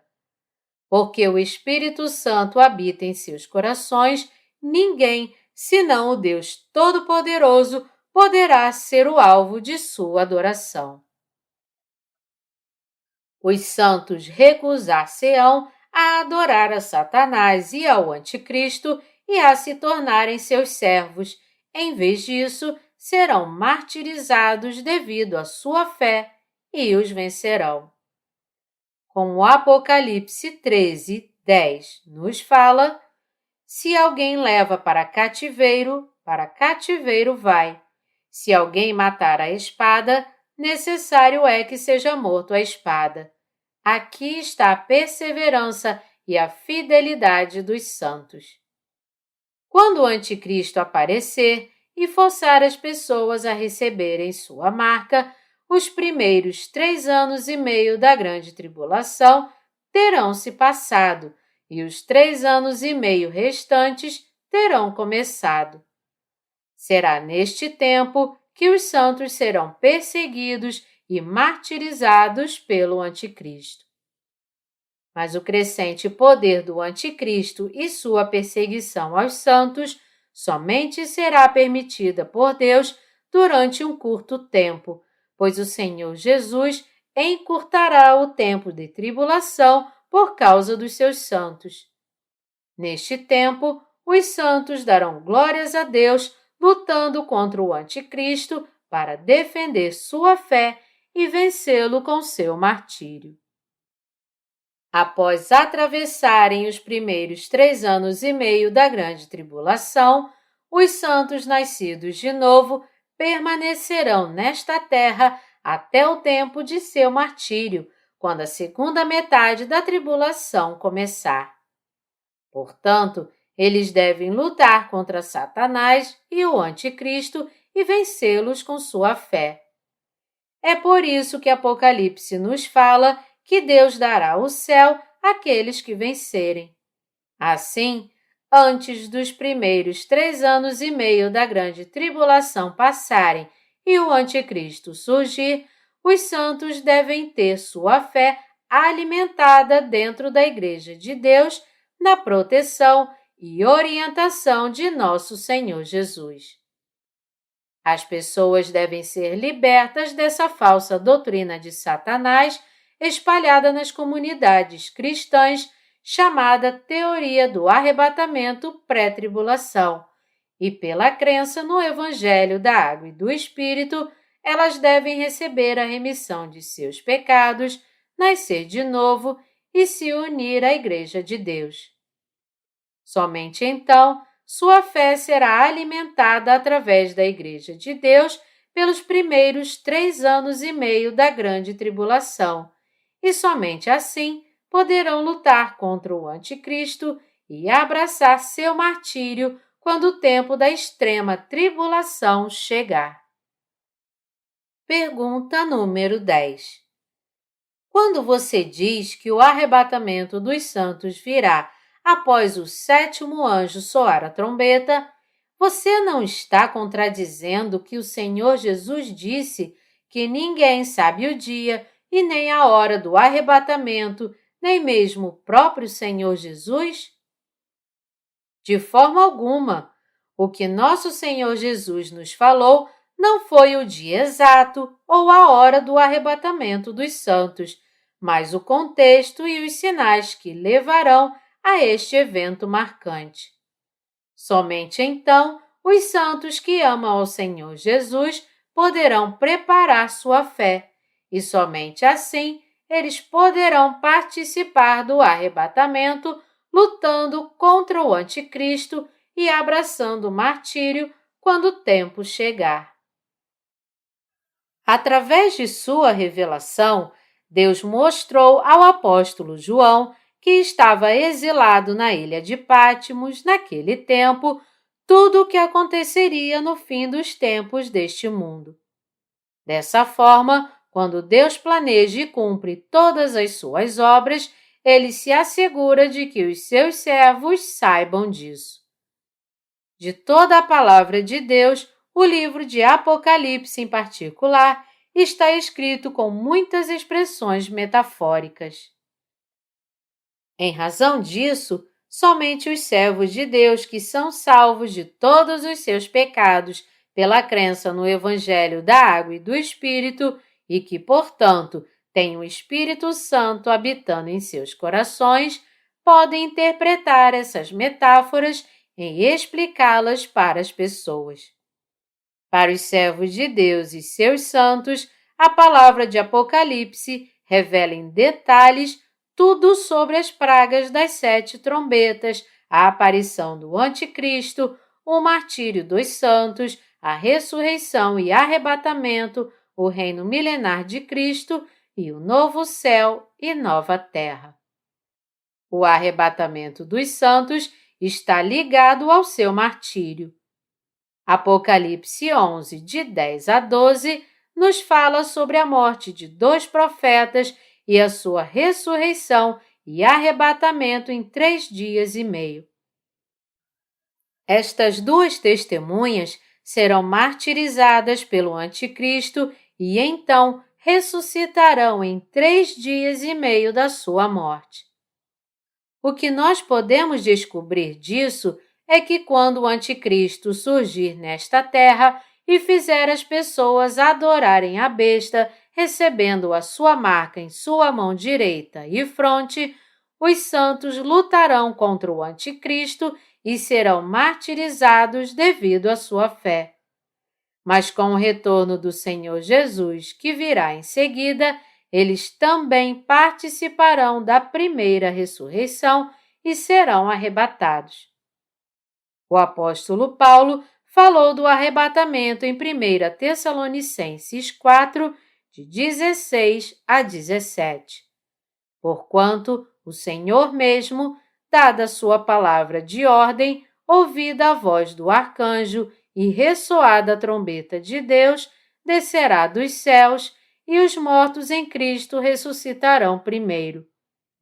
Porque o Espírito Santo habita em seus corações, ninguém, senão o Deus Todo-Poderoso, poderá ser o alvo de sua adoração. Os santos recusar-se-ão a adorar a Satanás e ao Anticristo e a se tornarem seus servos. Em vez disso, serão martirizados devido à sua fé e os vencerão. Como o Apocalipse 13:10 nos fala, se alguém leva para cativeiro vai. Se alguém matar a espada, necessário é que seja morto a espada. Aqui está a perseverança e a fidelidade dos santos. Quando o Anticristo aparecer e forçar as pessoas a receberem sua marca, os primeiros 3 anos e meio da grande tribulação terão se passado e os 3 anos e meio restantes terão começado. Será neste tempo que os santos serão perseguidos e martirizados pelo Anticristo. Mas o crescente poder do Anticristo e sua perseguição aos santos somente será permitida por Deus durante um curto tempo, pois o Senhor Jesus encurtará o tempo de tribulação por causa dos seus santos. Neste tempo, os santos darão glórias a Deus, lutando contra o Anticristo para defender sua fé e vencê-lo com seu martírio. Após atravessarem os primeiros 3 anos e meio da grande tribulação, os santos nascidos de novo permanecerão nesta terra até o tempo de seu martírio, quando a segunda metade da tribulação começar. Portanto, eles devem lutar contra Satanás e o Anticristo e vencê-los com sua fé. É por isso que Apocalipse nos fala que Deus dará o céu àqueles que vencerem. Assim, antes dos primeiros 3 anos e meio da grande tribulação passarem e o Anticristo surgir, os santos devem ter sua fé alimentada dentro da Igreja de Deus, na proteção e orientação de nosso Senhor Jesus. As pessoas devem ser libertas dessa falsa doutrina de Satanás espalhada nas comunidades cristãs, chamada teoria do arrebatamento pré-tribulação, e pela crença no Evangelho da Água e do Espírito, elas devem receber a remissão de seus pecados, nascer de novo e se unir à Igreja de Deus. Somente então, sua fé será alimentada através da Igreja de Deus pelos primeiros 3 anos e meio da Grande Tribulação, e somente assim poderão lutar contra o Anticristo e abraçar seu martírio quando o tempo da extrema tribulação chegar. Pergunta número 10. Quando você diz que o arrebatamento dos santos virá após o 7º anjo soar a trombeta, você não está contradizendo que o Senhor Jesus disse que ninguém sabe o dia e nem a hora do arrebatamento, nem mesmo o próprio Senhor Jesus? De forma alguma. O que nosso Senhor Jesus nos falou não foi o dia exato ou a hora do arrebatamento dos santos, mas o contexto e os sinais que levarão a este evento marcante. Somente então os santos que amam ao Senhor Jesus poderão preparar sua fé, e somente assim eles poderão participar do arrebatamento, lutando contra o Anticristo e abraçando o martírio quando o tempo chegar. Através de sua revelação, Deus mostrou ao apóstolo João, que estava exilado na ilha de Patmos naquele tempo, tudo o que aconteceria no fim dos tempos deste mundo. Dessa forma, quando Deus planeja e cumpre todas as suas obras, ele se assegura de que os seus servos saibam disso. De toda a palavra de Deus, o livro de Apocalipse em particular está escrito com muitas expressões metafóricas. Em razão disso, somente os servos de Deus que são salvos de todos os seus pecados pela crença no Evangelho da Água e do Espírito e que, portanto, têm o Espírito Santo habitando em seus corações, podem interpretar essas metáforas e explicá-las para as pessoas. Para os servos de Deus e seus santos, a palavra de Apocalipse revela em detalhes tudo sobre as pragas das 7 trombetas, a aparição do Anticristo, o martírio dos santos, a ressurreição e arrebatamento, o reino milenar de Cristo e o novo céu e nova terra. O arrebatamento dos santos está ligado ao seu martírio. Apocalipse 11, de 10 a 12, nos fala sobre a morte de 2 profetas e a sua ressurreição e arrebatamento em 3 dias e meio. Estas 2 testemunhas serão martirizadas pelo Anticristo e então ressuscitarão em 3 dias e meio da sua morte. O que nós podemos descobrir disso é que quando o Anticristo surgir nesta terra e fizer as pessoas adorarem a besta, recebendo a sua marca em sua mão direita e fronte, os santos lutarão contra o Anticristo e serão martirizados devido à sua fé. Mas com o retorno do Senhor Jesus, que virá em seguida, eles também participarão da primeira ressurreição e serão arrebatados. O apóstolo Paulo falou do arrebatamento em 1 Tessalonicenses 4, de 16 a 17. Porquanto o Senhor mesmo, dada a sua palavra de ordem, ouvida a voz do arcanjo e ressoada a trombeta de Deus, descerá dos céus, e os mortos em Cristo ressuscitarão primeiro.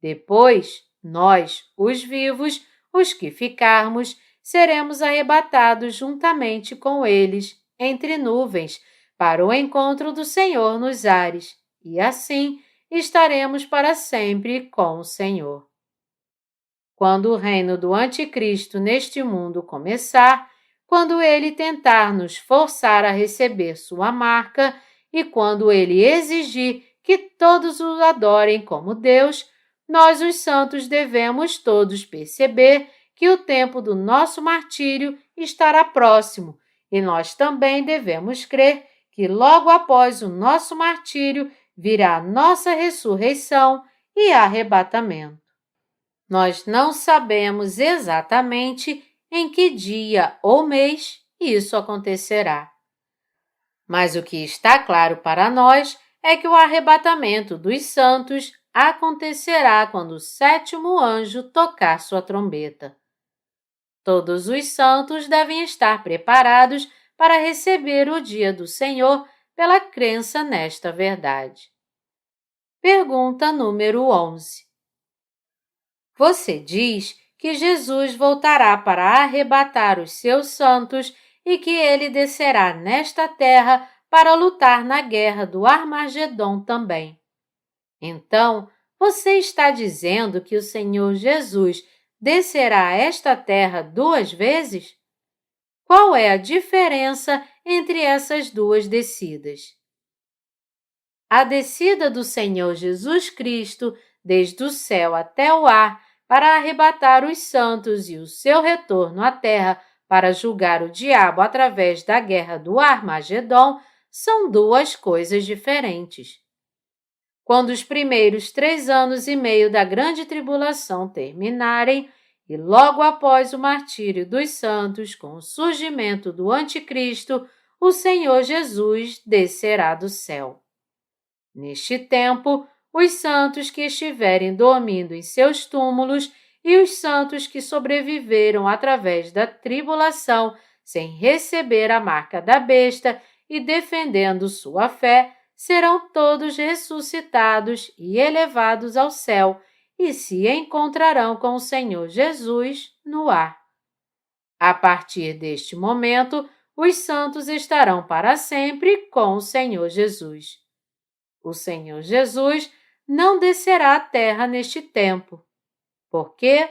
Depois, nós, os vivos, os que ficarmos, seremos arrebatados juntamente com eles, entre nuvens, para o encontro do Senhor nos ares, e assim estaremos para sempre com o Senhor. Quando o reino do Anticristo neste mundo começar, quando ele tentar nos forçar a receber sua marca e quando ele exigir que todos o adorem como Deus, nós, os santos, devemos todos perceber que o tempo do nosso martírio estará próximo e nós também devemos crer que logo após o nosso martírio virá a nossa ressurreição e arrebatamento. Nós não sabemos exatamente em que dia ou mês isso acontecerá. Mas o que está claro para nós é que o arrebatamento dos santos acontecerá quando o sétimo anjo tocar sua trombeta. Todos os santos devem estar preparados para receber o dia do Senhor pela crença nesta verdade. Pergunta número 11. Você diz que Jesus voltará para arrebatar os seus santos e que ele descerá nesta terra para lutar na guerra do Armagedom também. Então, você está dizendo que o Senhor Jesus descerá a esta terra 2 vezes? Qual é a diferença entre essas 2 descidas? A descida do Senhor Jesus Cristo desde o céu até o ar para arrebatar os santos e o seu retorno à terra para julgar o diabo através da guerra do Armagedom são 2 coisas diferentes. Quando os primeiros 3 anos e meio da grande tribulação terminarem, e logo após o martírio dos santos, com o surgimento do Anticristo, o Senhor Jesus descerá do céu. Neste tempo, os santos que estiverem dormindo em seus túmulos e os santos que sobreviveram através da tribulação sem receber a marca da besta e defendendo sua fé, serão todos ressuscitados e elevados ao céu e se encontrarão com o Senhor Jesus no ar. A partir deste momento, os santos estarão para sempre com o Senhor Jesus. O Senhor Jesus não descerá à terra neste tempo. Por quê?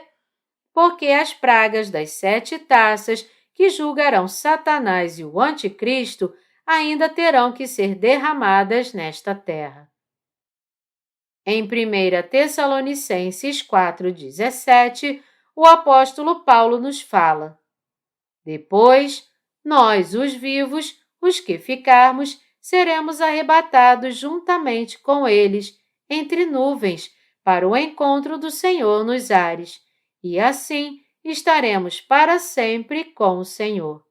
Porque as pragas das 7 taças que julgarão Satanás e o Anticristo ainda terão que ser derramadas nesta terra. Em 1 Tessalonicenses 4,17, o apóstolo Paulo nos fala: Depois, nós, os vivos, os que ficarmos, seremos arrebatados juntamente com eles, entre nuvens, para o encontro do Senhor nos ares, e assim estaremos para sempre com o Senhor.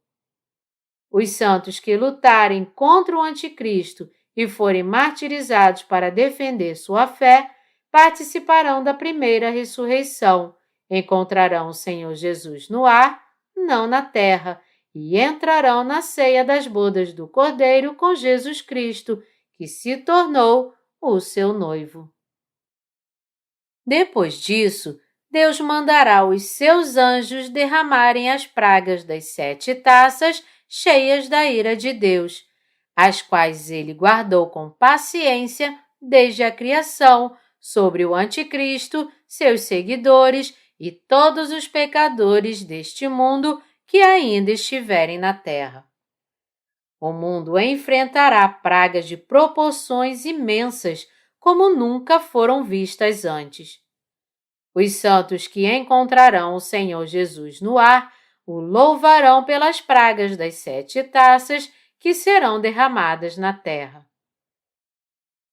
Os santos que lutarem contra o Anticristo e forem martirizados para defender sua fé, participarão da primeira ressurreição, encontrarão o Senhor Jesus no ar, não na terra, e entrarão na ceia das bodas do Cordeiro com Jesus Cristo, que se tornou o seu noivo. Depois disso, Deus mandará os seus anjos derramarem as pragas das 7 taças cheias da ira de Deus, as quais ele guardou com paciência desde a criação sobre o Anticristo, seus seguidores e todos os pecadores deste mundo que ainda estiverem na terra. O mundo enfrentará pragas de proporções imensas, como nunca foram vistas antes. Os santos que encontrarão o Senhor Jesus no ar o louvarão pelas pragas das 7 taças que serão derramadas na terra.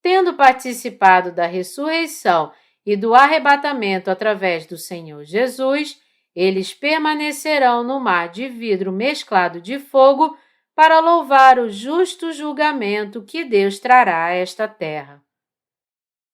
Tendo participado da ressurreição e do arrebatamento através do Senhor Jesus, eles permanecerão no mar de vidro mesclado de fogo para louvar o justo julgamento que Deus trará a esta terra.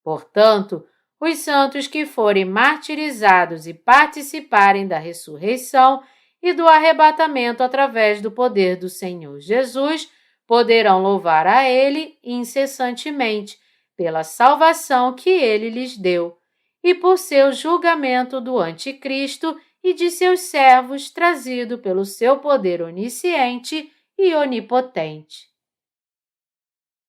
Portanto, os santos que forem martirizados e participarem da ressurreição e do arrebatamento através do poder do Senhor Jesus, poderão louvar a Ele incessantemente pela salvação que Ele lhes deu e por seu julgamento do Anticristo e de seus servos trazido pelo seu poder onisciente e onipotente.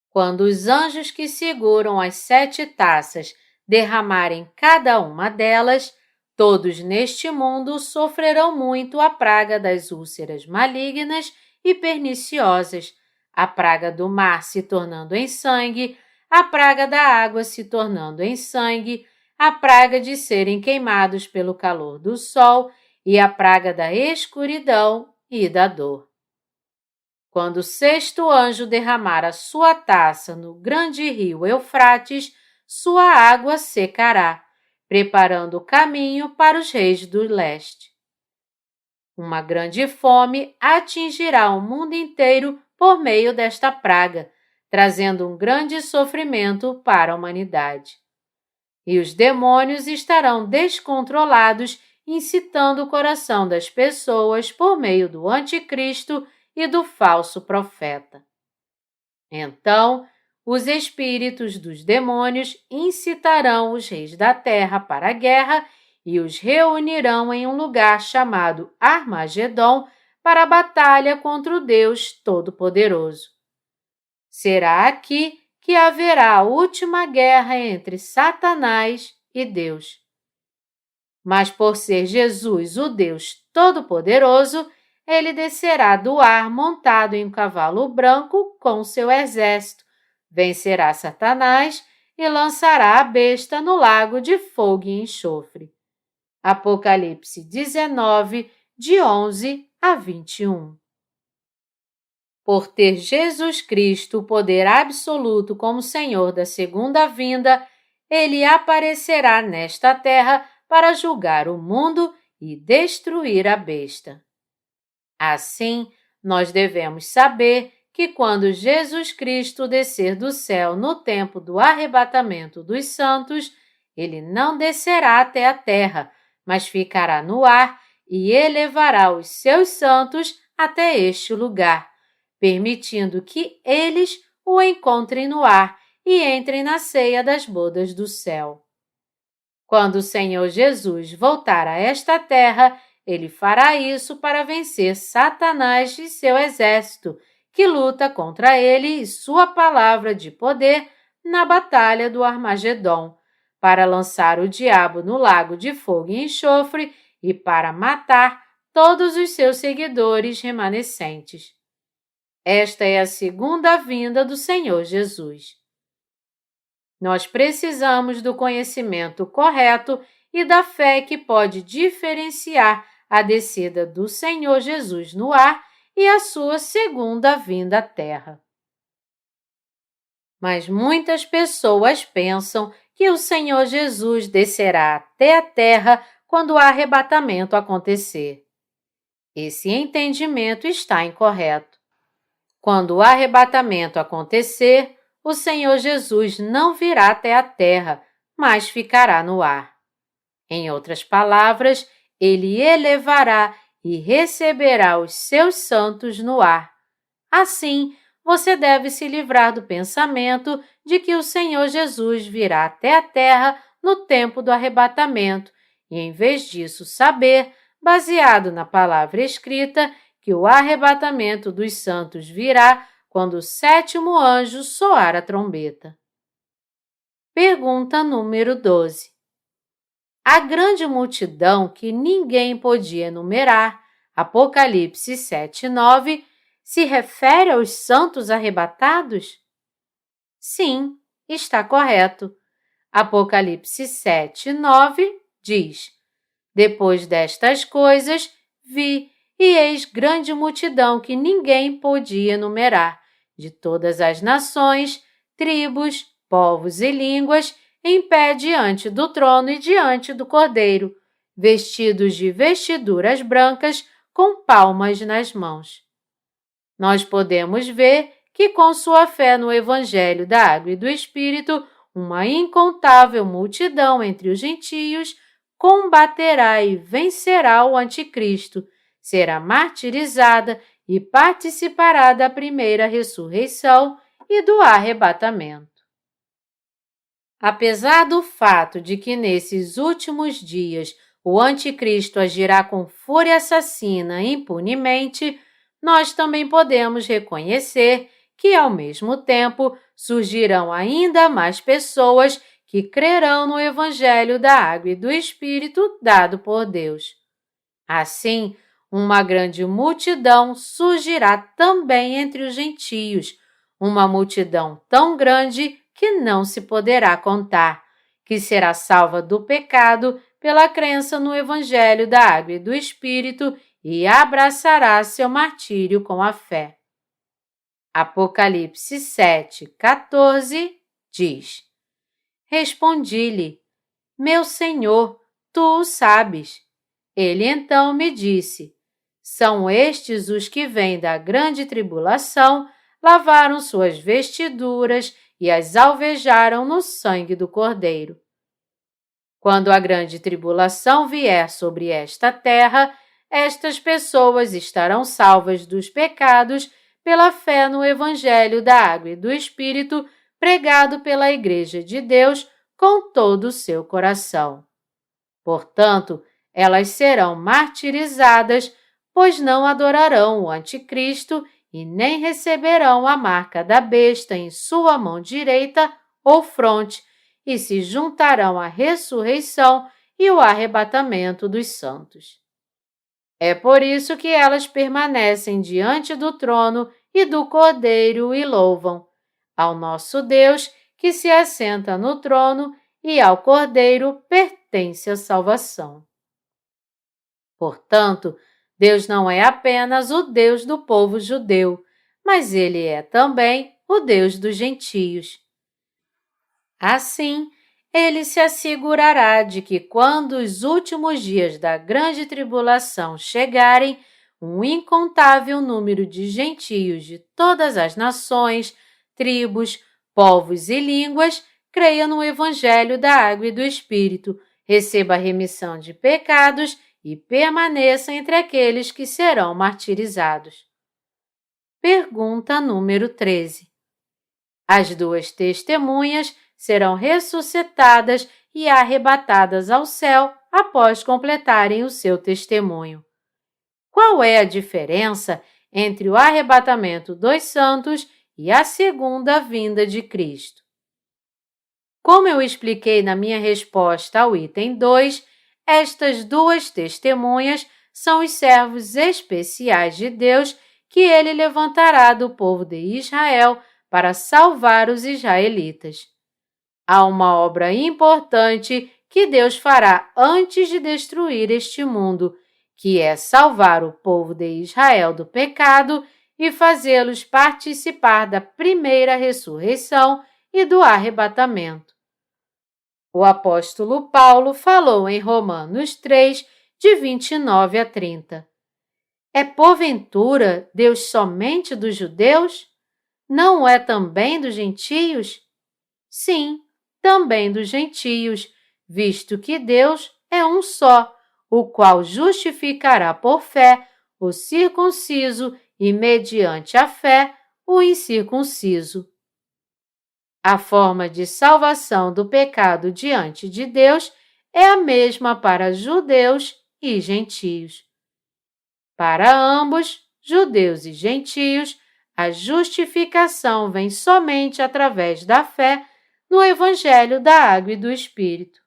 Quando os anjos que seguram as 7 taças derramarem cada uma delas, todos neste mundo sofrerão muito a praga das úlceras malignas e perniciosas, a praga do mar se tornando em sangue, a praga da água se tornando em sangue, a praga de serem queimados pelo calor do sol e a praga da escuridão e da dor. Quando o sexto anjo derramar a sua taça no grande rio Eufrates, sua água secará, preparando o caminho para os reis do leste. Uma grande fome atingirá o mundo inteiro por meio desta praga, trazendo um grande sofrimento para a humanidade. E os demônios estarão descontrolados, incitando o coração das pessoas por meio do anticristo e do falso profeta. Então, os espíritos dos demônios incitarão os reis da terra para a guerra e os reunirão em um lugar chamado Armagedon para a batalha contra o Deus Todo-Poderoso. Será aqui que haverá a última guerra entre Satanás e Deus. Mas por ser Jesus o Deus Todo-Poderoso, ele descerá do ar montado em um cavalo branco com seu exército, vencerá Satanás e lançará a besta no lago de fogo e enxofre. Apocalipse 19, de 11 a 21. Por ter Jesus Cristo o poder absoluto como Senhor da segunda vinda, ele aparecerá nesta terra para julgar o mundo e destruir a besta. Assim, nós devemos saber que quando Jesus Cristo descer do céu no tempo do arrebatamento dos santos, ele não descerá até a terra, mas ficará no ar e elevará os seus santos até este lugar, permitindo que eles o encontrem no ar e entrem na ceia das bodas do céu. Quando o Senhor Jesus voltar a esta terra, ele fará isso para vencer Satanás e seu exército, que luta contra ele e sua palavra de poder na batalha do Armagedon, para lançar o diabo no lago de fogo e enxofre e para matar todos os seus seguidores remanescentes. Esta é a segunda vinda do Senhor Jesus. Nós precisamos do conhecimento correto e da fé que pode diferenciar a descida do Senhor Jesus no ar e a sua segunda vinda à Terra. Mas muitas pessoas pensam que o Senhor Jesus descerá até a Terra quando o arrebatamento acontecer. Esse entendimento está incorreto. Quando o arrebatamento acontecer, o Senhor Jesus não virá até a terra, mas ficará no ar. Em outras palavras, ele elevará e receberá os seus santos no ar. Assim, você deve se livrar do pensamento de que o Senhor Jesus virá até a terra no tempo do arrebatamento e, em vez disso, saber, baseado na palavra escrita, que o arrebatamento dos santos virá quando o sétimo anjo soar a trombeta. Pergunta número 12. A grande multidão que ninguém podia enumerar, Apocalipse 7:9, se refere aos santos arrebatados? Sim, está correto. Apocalipse 7:9 diz: Depois destas coisas, vi, e eis grande multidão que ninguém podia enumerar, de todas as nações, tribos, povos e línguas, em pé diante do trono e diante do Cordeiro, vestidos de vestiduras brancas, com palmas nas mãos. Nós podemos ver que, com sua fé no Evangelho da Água e do Espírito, uma incontável multidão entre os gentios combaterá e vencerá o Anticristo, será martirizada e participará da primeira ressurreição e do arrebatamento. Apesar do fato de que nesses últimos dias o Anticristo agirá com fúria assassina impunemente, nós também podemos reconhecer que, ao mesmo tempo, surgirão ainda mais pessoas que crerão no Evangelho da Água e do Espírito dado por Deus. Assim, uma grande multidão surgirá também entre os gentios, uma multidão tão grande que não se poderá contar, que será salva do pecado pela crença no Evangelho da Água e do Espírito e abraçará seu martírio com a fé. Apocalipse 7:14 diz: Respondi-lhe: Meu Senhor, tu o sabes. Ele então me disse: São estes os que vêm da grande tribulação, lavaram suas vestiduras e as alvejaram no sangue do Cordeiro. Quando a grande tribulação vier sobre esta terra, estas pessoas estarão salvas dos pecados pela fé no Evangelho da Água e do Espírito pregado pela Igreja de Deus com todo o seu coração. Portanto, elas serão martirizadas, pois não adorarão o Anticristo e nem receberão a marca da besta em sua mão direita ou fronte, e se juntarão à ressurreição e o arrebatamento dos santos. É por isso que elas permanecem diante do trono e do Cordeiro e louvam ao nosso Deus que se assenta no trono e ao Cordeiro pertence a salvação. Portanto, Deus não é apenas o Deus do povo judeu, mas Ele é também o Deus dos gentios. Assim, Ele se assegurará de que quando os últimos dias da grande tribulação chegarem, um incontável número de gentios de todas as nações, tribos, povos e línguas creia no Evangelho da Água e do Espírito, receba a remissão de pecados e permaneça entre aqueles que serão martirizados. Pergunta número 13. As duas testemunhas serão ressuscitadas e arrebatadas ao céu após completarem o seu testemunho. Qual é a diferença entre o arrebatamento dos santos e a segunda vinda de Cristo? Como eu expliquei na minha resposta ao item 2, estas duas testemunhas são os servos especiais de Deus que Ele levantará do povo de Israel para salvar os israelitas. Há uma obra importante que Deus fará antes de destruir este mundo, que é salvar o povo de Israel do pecado e fazê-los participar da primeira ressurreição e do arrebatamento. O apóstolo Paulo falou em Romanos 3, de 29 a 30. É porventura Deus somente dos judeus? Não é também dos gentios? Sim, também dos gentios, visto que Deus é um só, o qual justificará por fé o circunciso e, mediante a fé, o incircunciso. A forma de salvação do pecado diante de Deus é a mesma para judeus e gentios. Para ambos, judeus e gentios, a justificação vem somente através da fé no Evangelho da Água e do Espírito.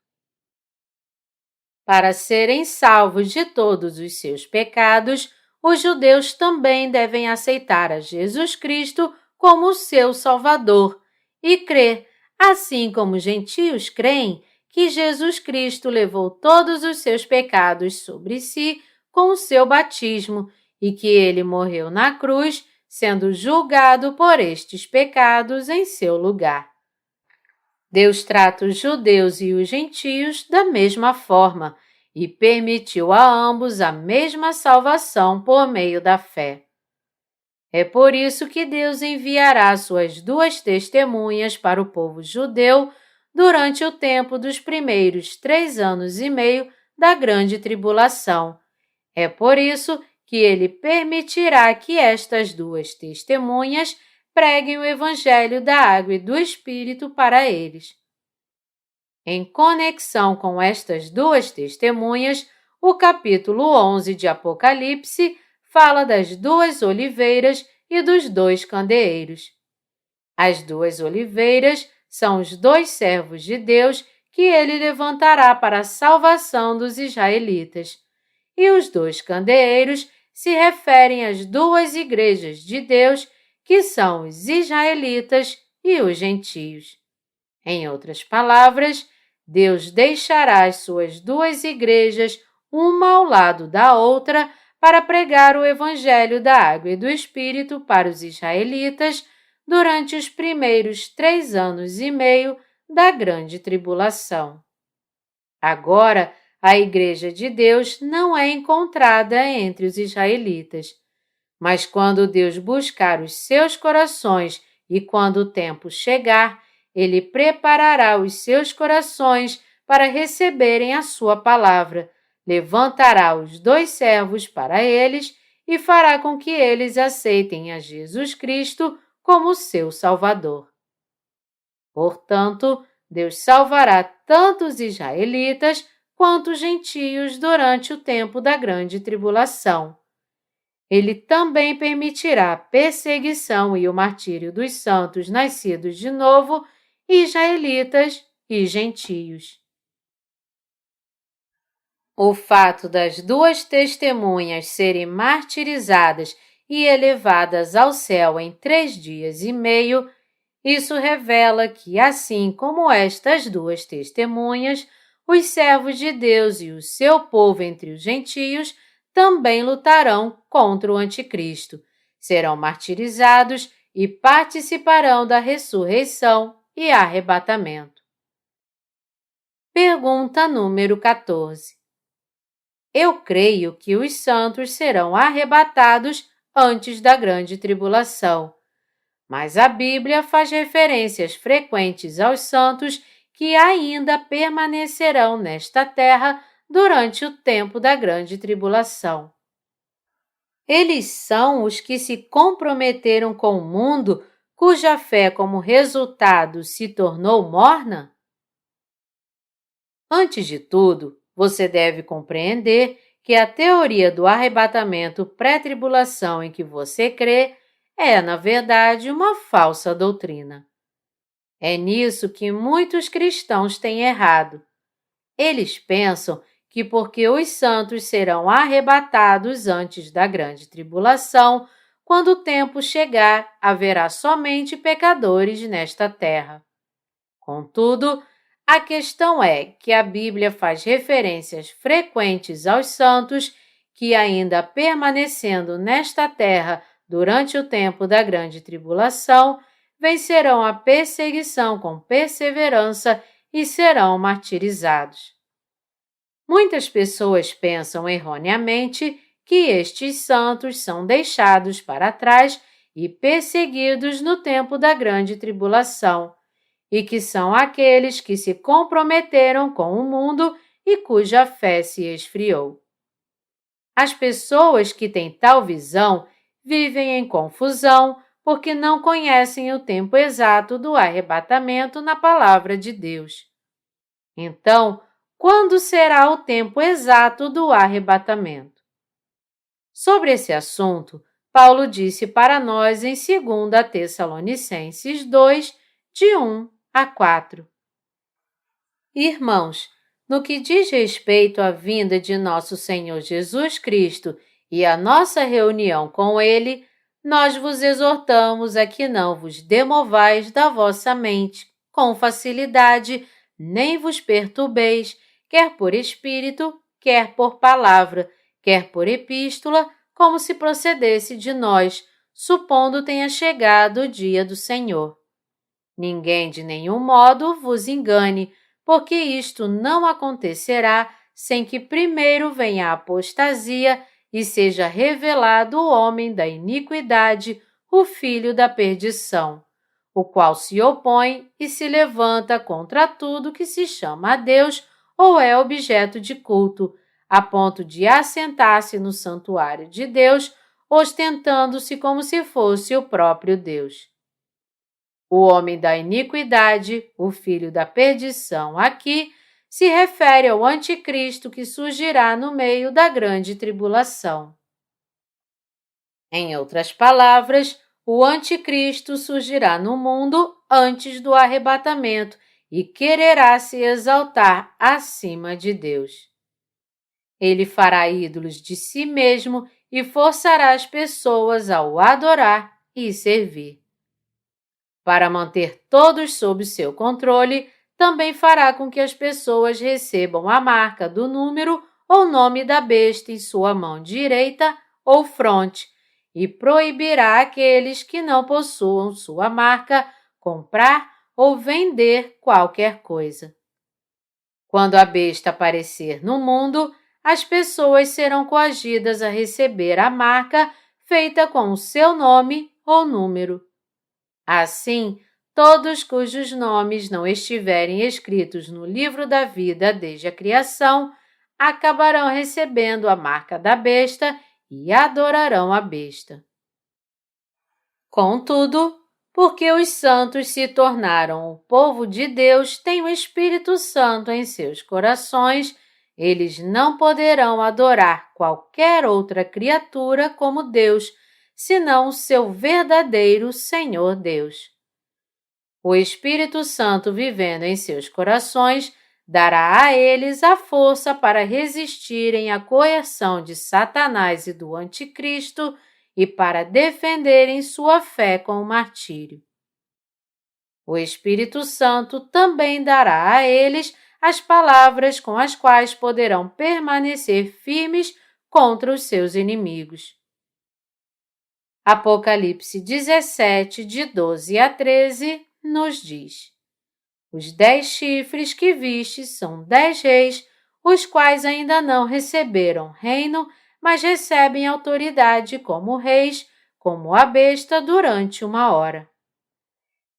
Para serem salvos de todos os seus pecados, os judeus também devem aceitar a Jesus Cristo como seu Salvador e crer, assim como os gentios creem, que Jesus Cristo levou todos os seus pecados sobre si com o seu batismo e que ele morreu na cruz, sendo julgado por estes pecados em seu lugar. Deus trata os judeus e os gentios da mesma forma e permitiu a ambos a mesma salvação por meio da fé. É por isso que Deus enviará suas duas testemunhas para o povo judeu durante o tempo dos primeiros 3 anos e meio da grande tribulação. É por isso que Ele permitirá que estas duas testemunhas preguem o Evangelho da Água e do Espírito para eles. Em conexão com estas duas testemunhas, o capítulo 11 de Apocalipse fala das 2 oliveiras e dos 2 candeeiros. As 2 oliveiras são os 2 servos de Deus que ele levantará para a salvação dos israelitas, e os 2 candeeiros se referem às 2 igrejas de Deus, que são os israelitas e os gentios. Em outras palavras, Deus deixará as suas duas igrejas, uma ao lado da outra, para pregar o Evangelho da Água e do Espírito para os israelitas durante os primeiros 3 anos e meio da Grande Tribulação. Agora, a Igreja de Deus não é encontrada entre os israelitas, mas quando Deus buscar os seus corações e quando o tempo chegar, Ele preparará os seus corações para receberem a sua palavra, levantará os 2 servos para eles e fará com que eles aceitem a Jesus Cristo como seu Salvador. Portanto, Deus salvará tanto os israelitas quanto os gentios durante o tempo da grande tribulação. Ele também permitirá a perseguição e o martírio dos santos nascidos de novo, israelitas e gentios. O fato das 2 testemunhas serem martirizadas e elevadas ao céu em 3 dias e meio, isso revela que, assim como estas 2 testemunhas, os servos de Deus e o seu povo entre os gentios também lutarão contra o Anticristo, serão martirizados e participarão da ressurreição e arrebatamento. Pergunta número 14. Eu creio que os santos serão arrebatados antes da grande tribulação, mas a Bíblia faz referências frequentes aos santos que ainda permanecerão nesta terra durante o tempo da grande tribulação. Eles são os que se comprometeram com o mundo, cuja fé como resultado se tornou morna? Antes de tudo, você deve compreender que a teoria do arrebatamento pré-tribulação em que você crê é, na verdade, uma falsa doutrina. É nisso que muitos cristãos têm errado. Eles pensam que porque os santos serão arrebatados antes da grande tribulação, quando o tempo chegar, haverá somente pecadores nesta terra. Contudo, a questão é que a Bíblia faz referências frequentes aos santos que, ainda permanecendo nesta terra durante o tempo da grande tribulação, vencerão a perseguição com perseverança e serão martirizados. Muitas pessoas pensam erroneamente que estes santos são deixados para trás e perseguidos no tempo da grande tribulação, e que são aqueles que se comprometeram com o mundo e cuja fé se esfriou. As pessoas que têm tal visão vivem em confusão porque não conhecem o tempo exato do arrebatamento na palavra de Deus. Então, quando será o tempo exato do arrebatamento? Sobre esse assunto, Paulo disse para nós em 2 Tessalonicenses 2, de 1 a 4. Irmãos, no que diz respeito à vinda de nosso Senhor Jesus Cristo e à nossa reunião com Ele, nós vos exortamos a que não vos demovais da vossa mente, com facilidade, nem vos perturbeis, quer por espírito, quer por palavra, quer por epístola, como se procedesse de nós, supondo tenha chegado o dia do Senhor. Ninguém de nenhum modo vos engane, porque isto não acontecerá sem que primeiro venha a apostasia e seja revelado o homem da iniquidade, o filho da perdição, o qual se opõe e se levanta contra tudo que se chama a Deus ou é objeto de culto, a ponto de assentar-se no santuário de Deus, ostentando-se como se fosse o próprio Deus. O homem da iniquidade, o filho da perdição, aqui se refere ao anticristo que surgirá no meio da grande tribulação. Em outras palavras, o anticristo surgirá no mundo antes do arrebatamento e quererá se exaltar acima de Deus. Ele fará ídolos de si mesmo e forçará as pessoas a o adorar e servir. Para manter todos sob seu controle, também fará com que as pessoas recebam a marca do número ou nome da besta em sua mão direita ou fronte, e proibirá aqueles que não possuam sua marca comprar ou vender qualquer coisa. Quando a besta aparecer no mundo, as pessoas serão coagidas a receber a marca feita com o seu nome ou número. Assim, todos cujos nomes não estiverem escritos no livro da vida desde a criação, acabarão recebendo a marca da besta e adorarão a besta. Contudo, porque os santos se tornaram o povo de Deus, têm o Espírito Santo em seus corações, eles não poderão adorar qualquer outra criatura como Deus, senão o seu verdadeiro Senhor Deus. O Espírito Santo vivendo em seus corações dará a eles a força para resistirem à coerção de Satanás e do Anticristo e para defenderem sua fé com o martírio. O Espírito Santo também dará a eles as palavras com as quais poderão permanecer firmes contra os seus inimigos. Apocalipse 17, de 12 a 13, nos diz: Os 10 chifres que viste são 10 reis, os quais ainda não receberam reino, mas recebem autoridade como reis, como a besta durante 1 hora.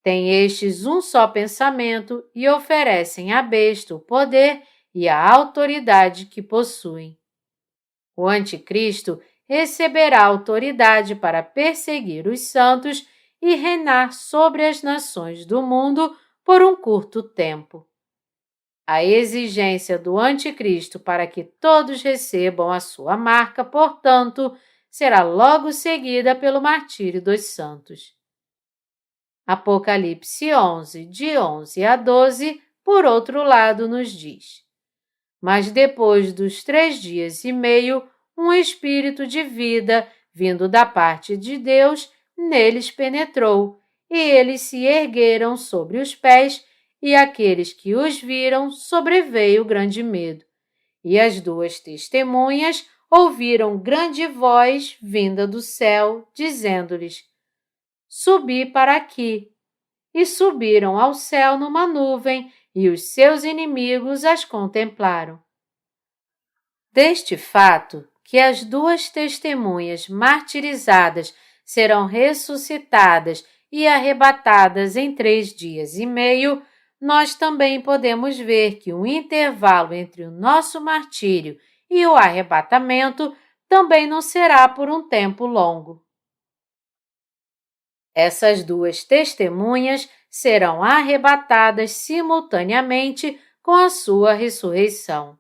Têm estes um só pensamento e oferecem à besta o poder e a autoridade que possuem. O Anticristo receberá autoridade para perseguir os santos e reinar sobre as nações do mundo por um curto tempo. A exigência do Anticristo para que todos recebam a sua marca, portanto, será logo seguida pelo martírio dos santos. Apocalipse 11, de 11 a 12, por outro lado, nos diz: Mas depois dos 3 dias e meio, um espírito de vida, vindo da parte de Deus, neles penetrou, e eles se ergueram sobre os pés, e aqueles que os viram sobreveio grande medo. E as 2 testemunhas ouviram grande voz vinda do céu, dizendo-lhes: Subi para aqui. E subiram ao céu numa nuvem, e os seus inimigos as contemplaram. Deste fato, que as 2 testemunhas martirizadas serão ressuscitadas e arrebatadas em 3 dias e meio, nós também podemos ver que o intervalo entre o nosso martírio e o arrebatamento também não será por um tempo longo. Essas 2 testemunhas serão arrebatadas simultaneamente com a sua ressurreição.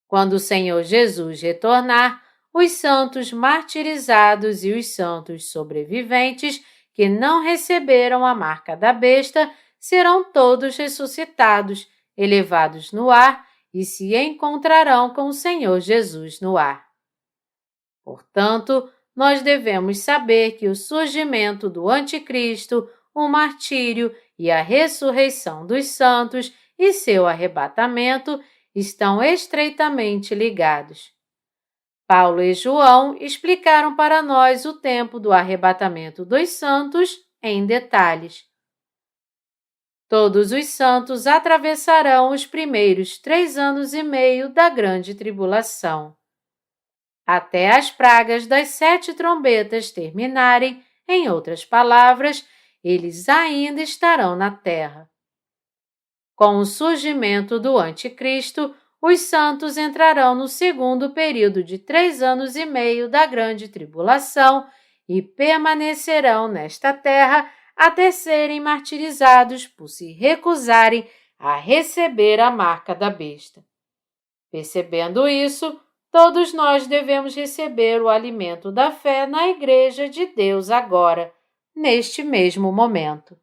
Quando o Senhor Jesus retornar, os santos martirizados e os santos sobreviventes que não receberam a marca da besta serão todos ressuscitados, elevados no ar e se encontrarão com o Senhor Jesus no ar. Portanto, nós devemos saber que o surgimento do Anticristo, o martírio e a ressurreição dos santos e seu arrebatamento estão estreitamente ligados. Paulo e João explicaram para nós o tempo do arrebatamento dos santos em detalhes. Todos os santos atravessarão os primeiros 3 anos e meio da grande tribulação. Até as pragas das 7 trombetas terminarem, em outras palavras, eles ainda estarão na terra. Com o surgimento do Anticristo, os santos entrarão no segundo período de 3 anos e meio da grande tribulação e permanecerão nesta terra até serem martirizados por se recusarem a receber a marca da besta. Percebendo isso, todos nós devemos receber o alimento da fé na Igreja de Deus agora, neste mesmo momento.